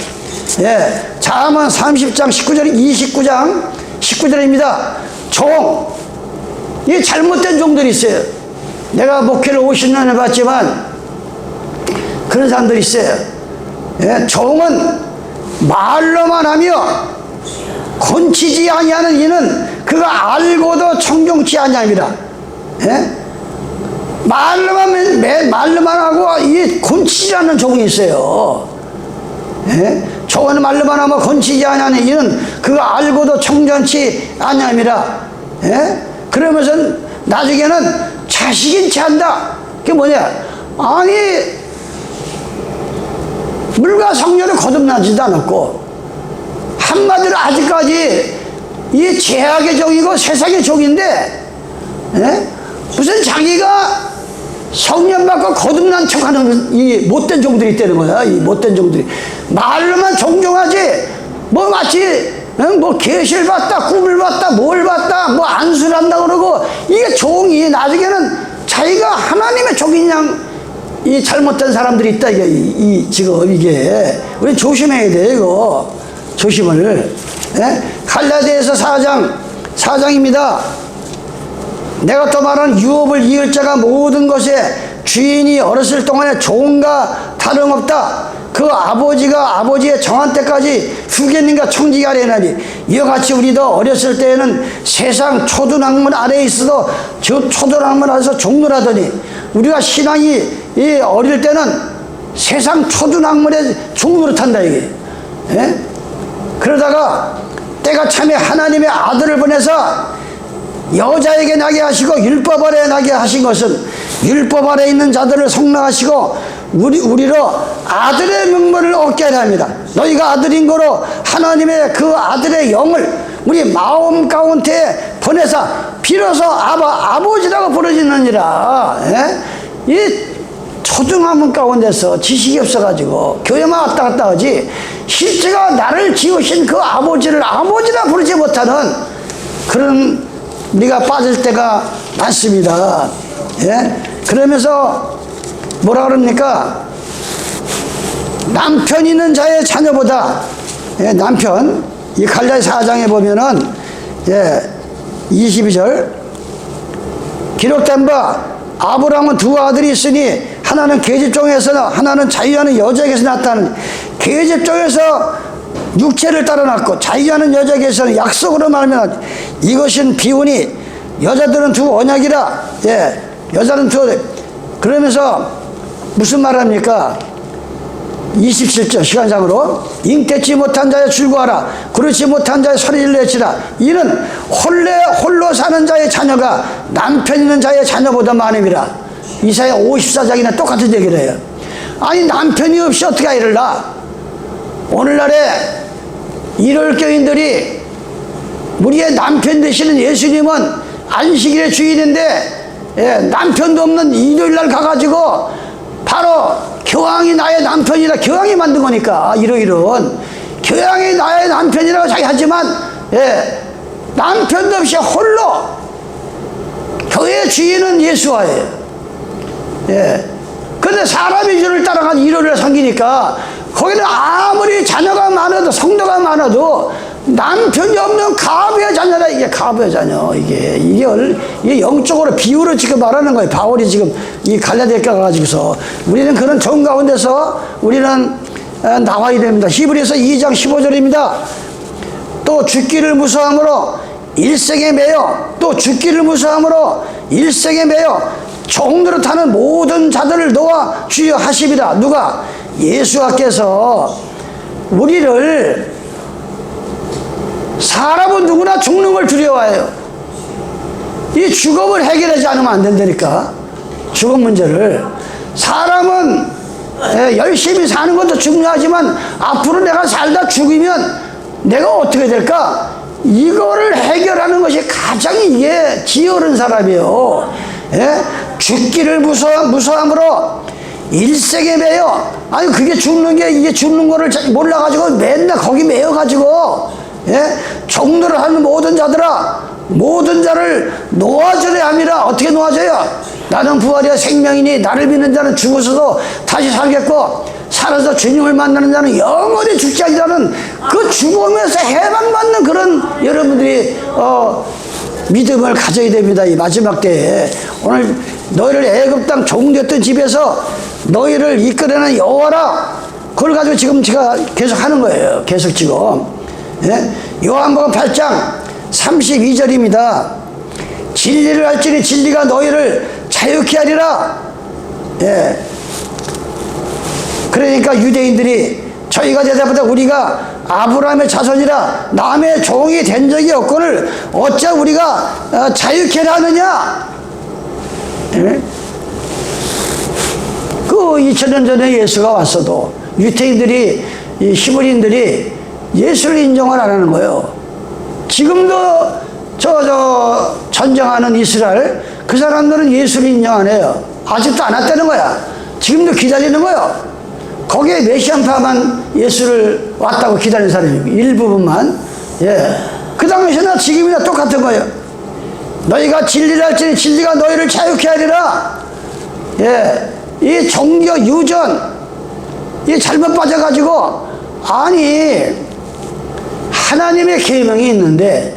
예. 잠언 30장 29장 19절입니다. 종, 이 잘못된 종들이 있어요. 내가 목회를 50년 해봤지만 그런 사람들이 있어요. 예. 종은 말로만 하며 건치지 아니하는 이는 그가 알고도 청종치 아니함이라. 예? 말로만 하고 이 건치지 않는 종이 있어요. 예? 종은 말로만 하면 건치지 아니하는 이는 그가 알고도 청종치 아니함이라. 예? 그러면서 나중에는 자식인 채 한다. 그게 뭐냐? 아니 물과 성녀를 거듭나지도 않았고 한마디로 아직까지 이 죄악의 종이고 세상의 종인데 예? 무슨 자기가 성령 받고 거듭난 척하는 이 못된 종들이 있다는 거야. 이 못된 종들이 말로만 종종하지 뭐 마치 뭐 계시를 봤다 꿈을 봤다 뭘 봤다 뭐 안수를 한다 그러고 이게 종이 나중에는 자기가 하나님의 종인 양 이 잘못된 사람들이 있다. 이게 지금 이게 우리 조심해야 돼. 이거 조심을. 예? 갈라디아서 4장입니다. 내가 또 말한 유업을 이을 자가 모든 것에 주인이 어렸을 동안에 종과 다름없다. 그 아버지가 아버지의 정한 때까지 후계님과 청지기 아래에 나니 이와 같이 우리도 어렸을 때에는 세상 초등학문 아래에 있어도 저 초등학문 아래에서 종노라더니 우리가 신앙이 어릴 때는 세상 초등학문에 종노릇한다 이게. 예? 그러다가 때가 참에 하나님의 아들을 보내서 여자에게 나게 하시고 율법 아래에 나게 하신 것은 율법 아래에 있는 자들을 성랑하시고 우리로 아들의 명분을 얻게 하려 합니다. 너희가 아들인 거로 하나님의 그 아들의 영을 우리 마음 가운데 보내사 비로소 아버지라고 부르짖느니라. 예? 이 초등학문 가운데서 지식이 없어가지고 교회만 왔다 갔다 하지 실제가 나를 지으신 그 아버지를 아버지라 부르지 못하는 그런 우리가 빠질 때가 많습니다. 예? 그러면서 뭐라 그럽니까? 남편 있는 자의 자녀보다 남편 이 갈라디아 4장에 보면은 22절 기록된 바 아브라함은 두 아들이 있으니 하나는 계집종에서 하나는 자유하는 여자에게서 났다는. 계집종에서 육체를 따라 낳고 자유하는 여자에게서는 약속으로 말하면 이것은 비운이 여자들은 두 언약이라. 여자는 두. 그러면서 무슨 말합니까? 27절 시간상으로 잉태치 못한 자의 줄구하라. 그렇지 못한 자의 소리를 내치라. 이는 홀로 사는 자의 자녀가 남편 있는 자의 자녀보다 많음이라. 이사야 54장이나 똑같은 얘기를 해요. 아니 남편이 없이 어떻게 아이를 낳아? 오늘날에 이럴 교인들이 우리의 남편 되시는 예수님은 안식일의 주인인데 남편도 없는 일요일날 가가지고 바로 교황이 나의 남편이라 교황이 만든 거니까 이런 교황이 나의 남편이라고 자기 하지만 남편도 없이 홀로 교회의 주인은 예수와예요. 근데 사람의 주를 따라가서 일요일을 섬기니까 거기는 아무리 자녀가 많아도 성도가 많아도 남편이 없는 가부의 자녀다. 이게 가부의 자녀. 이게 영적으로 비유를 지금 말하는 거예요. 바울이 지금 이 갈라디아에 가가지고서 우리는 그런 정 가운데서 우리는 나와야 됩니다. 히브리서 2장 15절입니다. 또 죽기를 무서함으로 일생에 매여, 또 죽기를 무서함으로 일생에 매여 종노릇 하는 모든 자들을 놓아 주여 하십니다. 누가? 예수께서 우리를, 사람은 누구나 죽는 걸 두려워해요. 이 죽음을 해결하지 않으면 안 된다니까. 죽음 문제를. 사람은 열심히 사는 것도 중요하지만 앞으로 내가 살다 죽으면 내가 어떻게 될까? 이거를 해결하는 것이 가장 이게 지혜로운 사람이에요. 죽기를 무서함으로 일생에 매여. 아니 그게 죽는 게, 이게 죽는 거를 몰라가지고 맨날 거기 매여가지고 종노를 하는 모든 자들아, 모든 자를 놓아줘야 합니다. 어떻게 놓아줘요? 나는 부활이야 생명이니 나를 믿는 자는 죽어서도 다시 살겠고 살아서 주님을 만나는 자는 영원히 죽지 아니라는 그 죽음에서 해방받는 그런 여러분들이 믿음을 가져야 됩니다. 이 마지막 때에. 오늘 너희를 애굽 땅 종되었던 집에서 너희를 이끌어내는 여호와라, 그걸 가지고 지금 제가 계속 하는 거예요. 계속 지금. 요한복음 8장 32절입니다. 진리를 알지니 진리가 너희를 자유케 하리라. 그러니까 유대인들이 저희가 대답하다 우리가 아브라함의 자손이라 남의 종이 된 적이 없거늘 어찌 우리가 자유케 하느냐. 그 2000년 전에 예수가 왔어도 유대인들이, 이 히브리인들이 예수를 인정을 안 하는 거예요. 지금도 전쟁하는 이스라엘 그 사람들은 예수를 인정 안 해요. 아직도 안 왔다는 거야. 지금도 기다리는 거예요. 거기에 메시안파만 예수를 왔다고 기다리는 사람이고 일부분만. 그 당시나 지금이나 똑같은 거예요. 너희가 진리를 알지니 진리가 너희를 자유케 하리라. 이 종교 유전, 이 잘못 빠져가지고, 아니 하나님의 계명이 있는데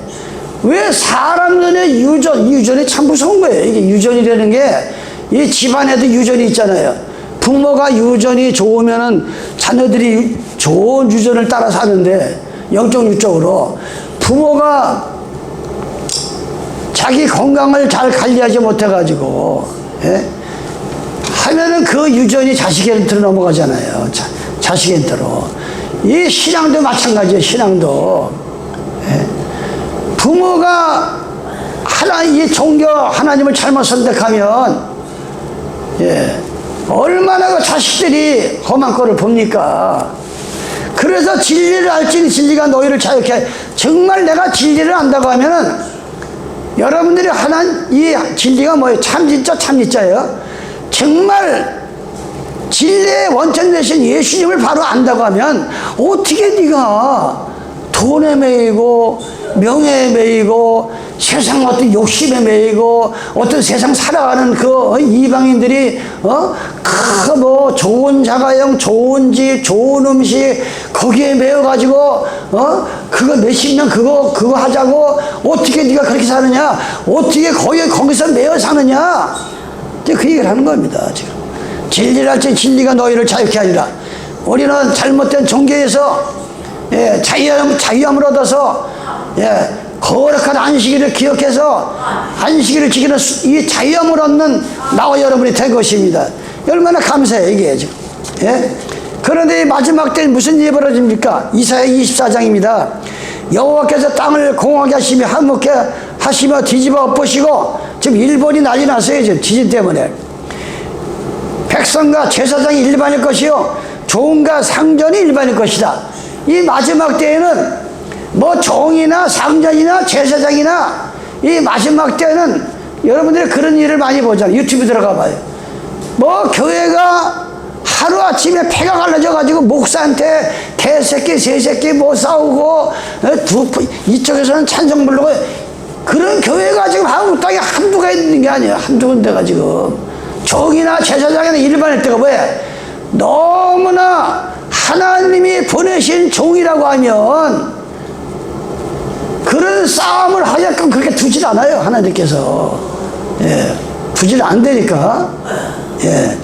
왜 사람들의 유전이 참 무서운 거예요. 이게 유전이라는 게, 이 집안에도 유전이 있잖아요. 부모가 유전이 좋으면은 자녀들이 좋은 유전을 따라 사는데, 영적 육적으로 부모가 자기 건강을 잘 관리하지 못해가지고 하면은 그 유전이 자식한테로 넘어가잖아요. 자식한테로. 이 신앙도 마찬가지예요. 신앙도 부모가 이 종교 하나님을 잘못 선택하면 얼마나 그 자식들이 험한 꼴을 봅니까? 그래서 진리를 알지니 진리가 너희를 자유케 해. 정말 내가 진리를 안다고 하면은 여러분들이 이 진리가 뭐예요? 참진짜예요. 정말 진리의 원천 되신 예수님을 바로 안다고 하면 어떻게 네가 돈에 매이고 명예에 매이고 세상 어떤 욕심에 매이고 어떤 세상 살아가는 그 이방인들이 뭐 좋은 자가용, 좋은 집, 좋은 음식 거기에 매여가지고 그거 몇십 년 그거 하자고 어떻게 네가 그렇게 사느냐? 어떻게 거기서 매여 사느냐? 이제 그 얘기를 하는 겁니다. 지금 진리를 알지 진리가 너희를 자유케 하리라. 우리는 잘못된 종교에서 자유함을 얻어서 거룩한 안식일을 기억해서 안식일을 지키는 이 자유함을 얻는 나와 여러분이 된 것입니다. 얼마나 감사해요 이게 지금. 그런데 이 마지막 때 무슨 일이 벌어집니까? 이사야 24장입니다. 여호와께서 땅을 공하게 하시며 한몫해 하시며 뒤집어 엎으시고, 지금 일본이 난리 났어요. 지금 지진 때문에. 백성과 제사장이 일반일 것이요 종과 상전이 일반일 것이다. 이 마지막 때에는 뭐 종이나 상전이나 제사장이나 이 마지막 때는 여러분들이 그런 일을 많이 보잖아요. 유튜브 들어가 봐요. 뭐 교회가 하루아침에 패가 갈라져가지고 목사한테 개새끼 새새끼 뭐 싸우고 이쪽에서는 찬송 부르고, 그런 교회가 지금 한국 땅에 한두가 있는 게 아니에요. 한두 군데가 지금. 종이나 제사장이나 일반일 때가 뭐야? 너무나 하나님이 보내신 종이라고 하면 그런 싸움을 하게끔 그렇게 두질 않아요, 하나님께서. 예, 두질 않다니까. 예.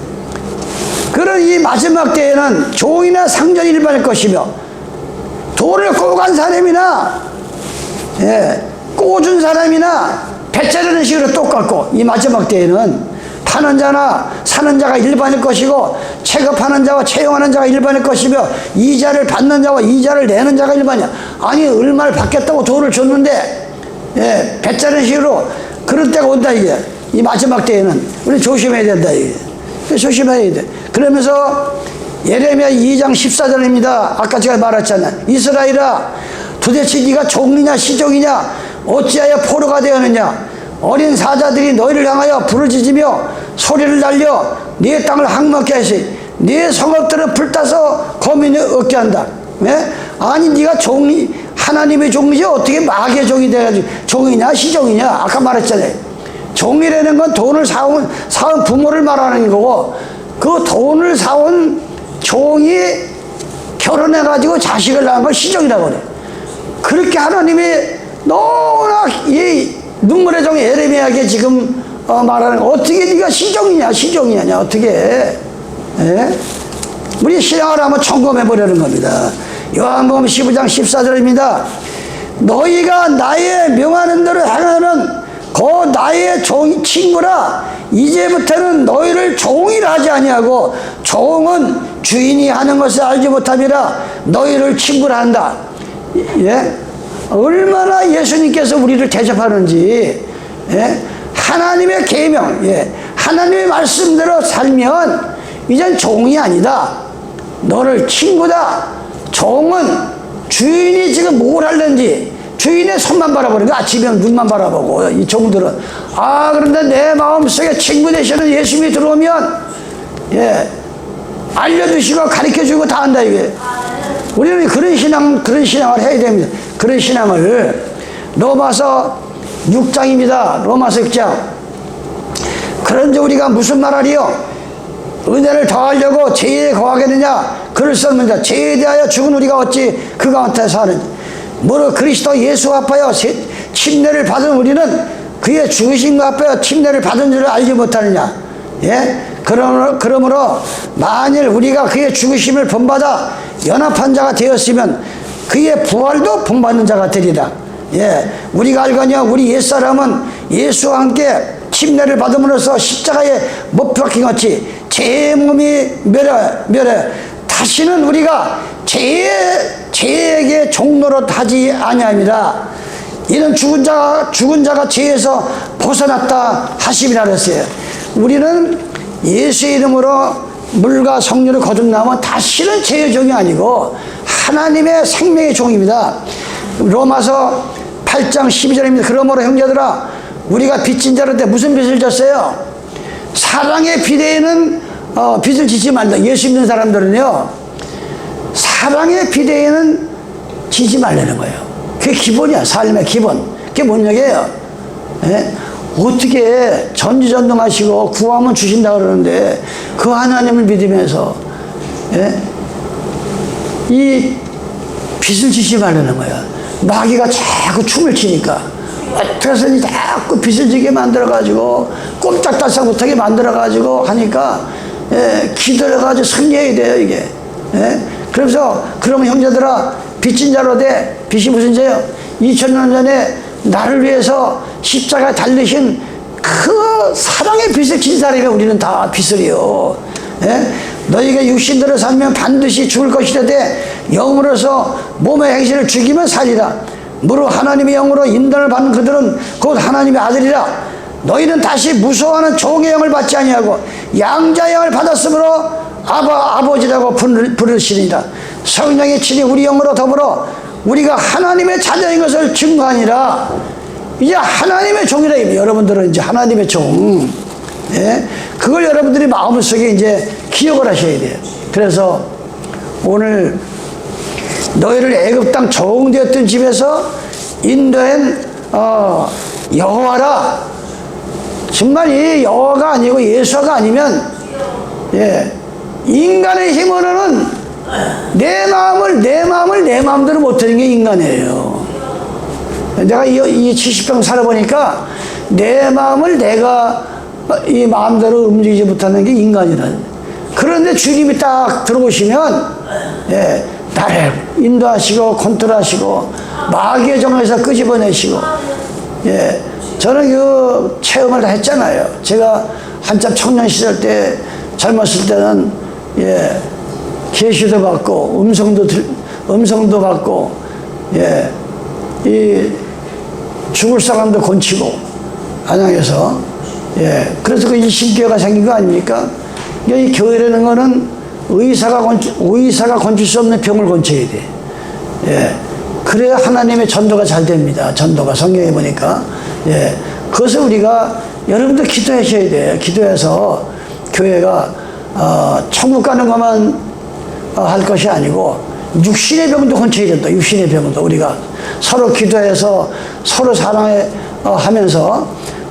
그런 이 마지막 때에는 종이나 상전이 일반일 것이며, 돈을 꼬간 사람이나, 예, 꼬준 사람이나 배짜르는 식으로 똑같고, 이 마지막 때에는 파는 자나 사는 자가 일반일 것이고, 체급하는 자와 채용하는 자가 일반일 것이며, 이자를 받는 자와 이자를 내는 자가 일반이야. 아니, 얼마를 받겠다고 돈을 줬는데, 예, 배짜르는 식으로 그럴 때가 온다, 이게. 이 마지막 때에는. 우리 조심해야 된다, 이게. 조심해야 돼. 그러면서 예레미야 2장 14절입니다. 아까 제가 말했잖아요. 이스라엘아, 도대체 네가 종이냐 시종이냐, 어찌하여 포로가 되었느냐. 어린 사자들이 너희를 향하여 부르짖으며 소리를 날려 네 땅을 항목케 하시, 네 성읍들은 불타서 거민이 얻게 한다. 네? 아니, 네가 종이, 하나님의 종이지 어떻게 마귀의 종이 돼가지고 종이냐 시종이냐. 아까 말했잖아요. 종이라는 건 돈을 사온 부모를 말하는 거고, 그 돈을 사온 종이 결혼해가지고 자식을 낳은 걸 시종이라고 그래. 그렇게 하나님이 너무나 이 눈물의 종 예레미야에게 지금 말하는 거, 어떻게 네가 시종이냐 시종이냐 어떻게 해? 예? 우리 신앙을 한번 점검해 보려는 겁니다. 요한복음 15장 14절입니다. 너희가 나의 명하는 대로 행하는 그 나의 친구라. 이제부터는 너희를 종이라 하지 아니하고, 종은 주인이 하는 것을 알지 못함이라 너희를 친구라 한다. 예? 얼마나 예수님께서 우리를 대접하는지. 예? 하나님의 계명, 예, 하나님의 말씀대로 살면 이젠 종이 아니다. 너를 친구다. 종은 주인이 지금 뭘 하는지 주인의 손만 바라보는 거, 아침에 눈만 바라보고. 이 종들은 그런데 내 마음속에 친구 되시는 예수님이 들어오면, 예, 알려주시고 가르쳐주고 다 한다, 이게. 우리는 그런 신앙을 해야 됩니다. 그런 신앙을. 로마서 6장입니다. 로마서 6장. 그런데 우리가 무슨 말하리요? 은혜를 더하려고 죄에 거하겠느냐? 그를 썼느냐? 죄에 대하여 죽은 우리가 어찌 그 가운데서 하느냐? 무릇 그리스도 예수 앞하여 침례를 받은 우리는 그의 죽으심과 앞하여 침례를 받은 줄을 알지 못하느냐? 예? 그러므로 만일 우리가 그의 죽으심을 본받아 연합한 자가 되었으면 그의 부활도 본받는 자가 되리라. 예, 우리가 알거니와 우리 옛사람은 예수와 함께 침례를 받음으로써 십자가에 못 박힌 같이 죄의 몸이 멸해 다시는 우리가 죄에게 종노릇 하지 아니함이라. 이는 죽은 자가 죄에서 벗어났다 하심이라 그랬어요. 우리는 예수의 이름으로 물과 성령을 거듭나면 다시는 죄의 종이 아니고 하나님의 생명의 종입니다. 로마서 8장 12절입니다. 그러므로 형제들아, 우리가 빚진 자로되 무슨 빚을 졌어요? 사랑의 비대에는 빚을 지지 말라. 예수 믿는 사람들은요, 사랑의 비대에는 지지 말라는 거예요. 그게 기본이야. 삶의 기본. 그게 뭔 얘기예요? 예? 어떻게 전지전능하시고 구하면 주신다 그러는데 그 하나님을 믿으면서, 예? 이 빚을 지지 말라는 거야. 마귀가 자꾸 춤을 치니까 어떻게든 자꾸 빚을 지게 만들어가지고 꼼짝달싹 못하게 만들어가지고 하니까, 예, 기다려가지고 승리해야 돼요, 이게. 예? 그래서 그러면 형제들아, 빚진 자로 돼. 빚이 무슨 죄요? 2000년 전에 나를 위해서 십자가에 달리신 그 사랑의 빚을 진 사람이 우리는 다 빚을이요. 예? 너희가 육신대로 살면 반드시 죽을 것이라되 영으로서 몸의 행실을 죽이면 살리라. 무릇 하나님의 영으로 인도를 받는 그들은 곧 하나님의 아들이라. 너희는 다시 무서워하는 종의 영을 받지 아니하고 양자의 영을 받았으므로 아버지라고 부르시니라. 성령의 친히 우리 영으로 더불어 우리가 하나님의 자녀인 것을 증거하니라. 이제 하나님의 종이라. 여러분들은 이제 하나님의 종. 예? 그걸 여러분들이 마음속에 이제 기억을 하셔야 돼요. 그래서 오늘 너희를 애굽 땅 적응되었던 집에서 인도한 여호와라. 정말 이 여호와가 아니고 예수가 아니면, 예, 인간의 힘으로는 내 마음을 내 마음대로 못 드는 게 인간이에요. 내가 이 70평 살아보니까 내 마음을 내가 이 마음대로 움직이지 못하는 게 인간이라는. 그런데 주님이 딱 들어오시면, 예, 나를 인도하시고 컨트롤하시고 마귀의 정에서 끄집어내시고, 예, 저는 그 체험을 다 했잖아요. 제가 한참 청년 시절 때 젊었을 때는, 예, 계시도 받고 음성도 받고, 예, 이 죽을 사람도 건치고 안양에서, 예, 그래서 그 일심교회가 생긴 거 아닙니까? 이 교회라는 거는 의사가 건칠 수 없는 병을 건쳐야 돼. 예, 그래야 하나님의 전도가 잘 됩니다. 전도가 성경에 보니까. 예, 그것을 우리가 여러분들 기도하셔야 돼요. 기도해서 교회가 천국 가는 것만 할 것이 아니고 육신의 병도 건쳐야 된다. 육신의 병도 우리가 서로 기도해서 서로 사랑해 하면서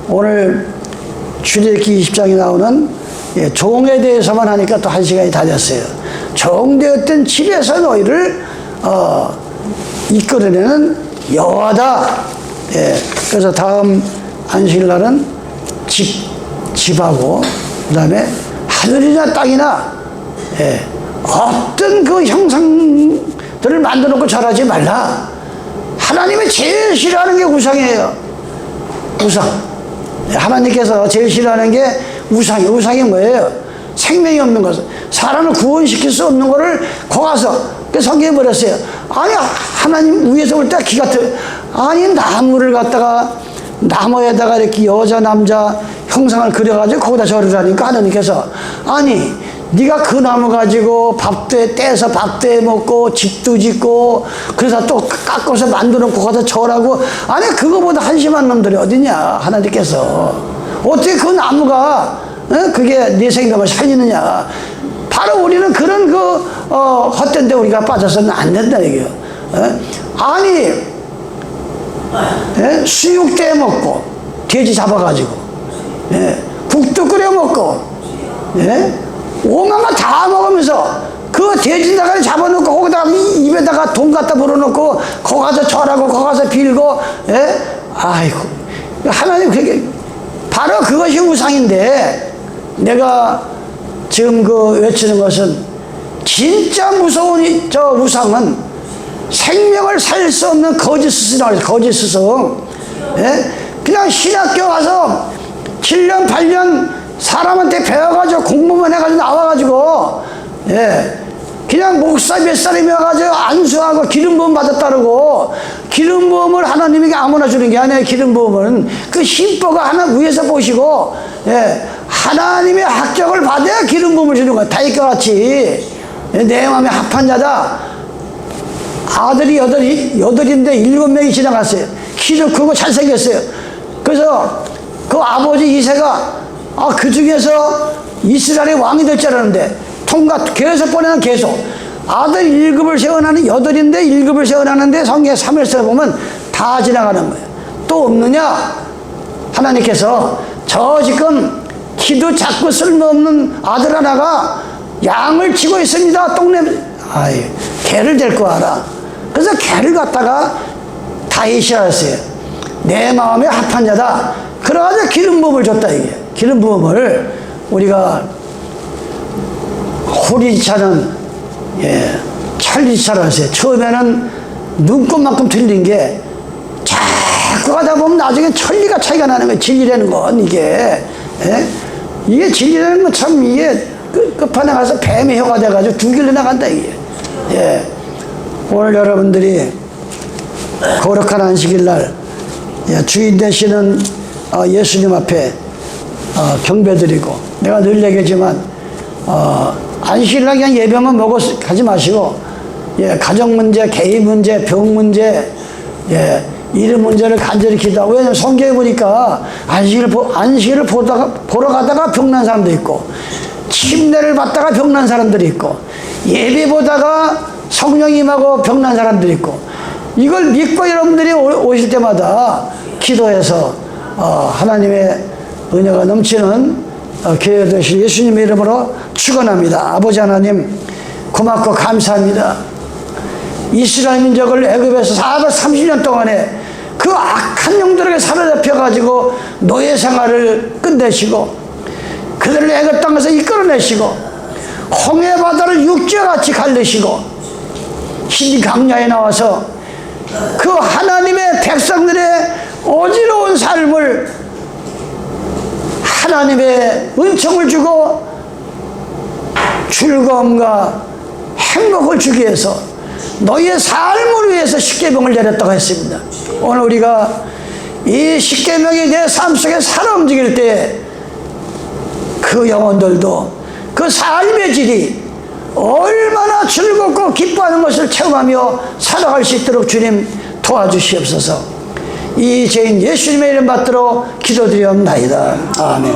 오늘 출애굽기 20장에 나오는, 예, 종에 대해서만 하니까 또 1시간이 다 됐어요. 종되었던 집에서 너희를 이끌어내는 여호와다. 예, 그래서 다음 안식일날은 집하고 그 다음에 하늘이나 땅이나, 예, 어떤 그 형상들을 만들어 놓고 절하지 말라. 하나님이 제일 싫어하는 게 우상이에요. 우상. 하나님께서 제일 싫어하는 게 우상이에요. 우상이 뭐예요? 생명이 없는 것을, 사람을 구원시킬 수 없는 것을 거가서 그 성경에 버렸어요. 아니, 하나님 위에서 올 때 기가 아니, 나무를 갖다가 나무에다가 이렇게 여자 남자 형상을 그려가지고 거기다 절을 하니까 하나님께서, 아니, 네가 그 나무 가지고 밥도 떼서 밥도 해 먹고 집도 짓고 그래서 또 깎아서 만들어 놓고 거기다 절하고, 아니, 그거보다 한심한 놈들이 어디냐. 하나님께서 어떻게 그 나무가 그게 네 생명을 살리느냐. 바로 우리는 그런 헛된 데 우리가 빠져서는 안 된다 이게요. 아니, 수육대 먹고 돼지 잡아가지고, 예, 국도 끓여 먹고, 예, 오만만 다 먹으면서 그 돼지 나가리 잡아놓고 거기다가 입에다가 돈 갖다 불어놓고 거기 가서 절하고 거기 가서 빌고, 예? 아이고, 하나님, 그게 바로 그것이 우상인데, 내가 지금 외치는 것은 진짜 무서운 저 우상은 생명을 살릴 수 없는 거짓 스승이라고 해서 거짓 스승. 예? 그냥 신학교 가서 7년 8년 사람한테 배워가지고 공부만 해가지고 나와가지고, 예, 그냥 목사 몇 사람이 와가지고 안수하고 기름 부음 받았다고. 기름 부음을 하나님에게 아무나 주는 게 아니에요. 기름 부음은 그 신보가 하나 위에서 보시고, 예, 하나님의 합격을 받아야 기름 부음을 주는 거야. 다윗과 같이, 예, 내 마음에 합한 자다. 아들이 여덟인데 7명이 지나갔어요. 키도 크고 잘생겼어요. 그래서 그 아버지 이새가 그 중에서 이스라엘의 왕이 될 줄 알았는데 계속 보내는 계속 아들 1급을 세워나는 8인데 1급을 세워나는데 성경에 3일서 보면 다 지나가는 거예요. 또 없느냐? 하나님께서 저 지금 키도 작고 쓸모없는 아들 하나가 양을 치고 있습니다. 똥냄, 개를 데리고 와라. 그래서 개를 갖다가 다윗이 알았어요. 내 마음에 합한 자다. 그래가지고 기름 부음을 줬다 이게. 기름 부음을 우리가 호리차는, 예, 찰리차라고 했어요. 처음에는 눈곱만큼 틀린 게 자꾸 가다 보면 나중에 천리가 차이가 나는 거예요. 진리라는 건 이게, 예? 이게 진리라는 건 참 이게 끝판에 가서 뱀의 혀가 돼가지고 두 길로 나간다 이게. 예. 오늘 여러분들이 거룩한 안식일날, 예, 주인 되시는 예수님 앞에 경배드리고, 내가 늘 얘기하지만 안식일날 그냥 예배만 먹고 가지 마시고, 예, 가정 문제, 개인 문제, 병 문제, 예, 이런 문제를 간절히 기도하고. 왜냐면 성경에 보니까 안식일을 보러 가다가 병난 사람도 있고, 침례를 받다가 병난 사람들이 있고, 예배 보다가 성령 임하고 병난 사람들이 있고, 이걸 믿고 여러분들이 오실 때마다 기도해서 하나님의 은혜가 넘치는 교회 되실 예수님의 이름으로 축원합니다. 아버지 하나님, 고맙고 감사합니다. 이스라엘 민족을 애굽에서 430년 동안에 그 악한 영들에게 사로잡혀가지고 노예 생활을 끝내시고 그들을 애굽 땅에서 이끌어내시고 홍해 바다를 육지와 같이 갈르시고 흰 강야에 나와서 그 하나님의 백성들의 어지러운 삶을 하나님의 은총을 주고 즐거움과 행복을 주기 위해서 너희의 삶을 위해서 십계명을 내렸다고 했습니다. 오늘 우리가 이 십계명이 내 삶 속에 살아 움직일 때 그 영혼들도 그 삶의 질이 얼마나 즐겁고 기뻐하는 것을 체험하며 살아갈 수 있도록 주님 도와주시옵소서. 이 죄인 예수님의 이름 받들어 기도드리옵나이다. 아멘.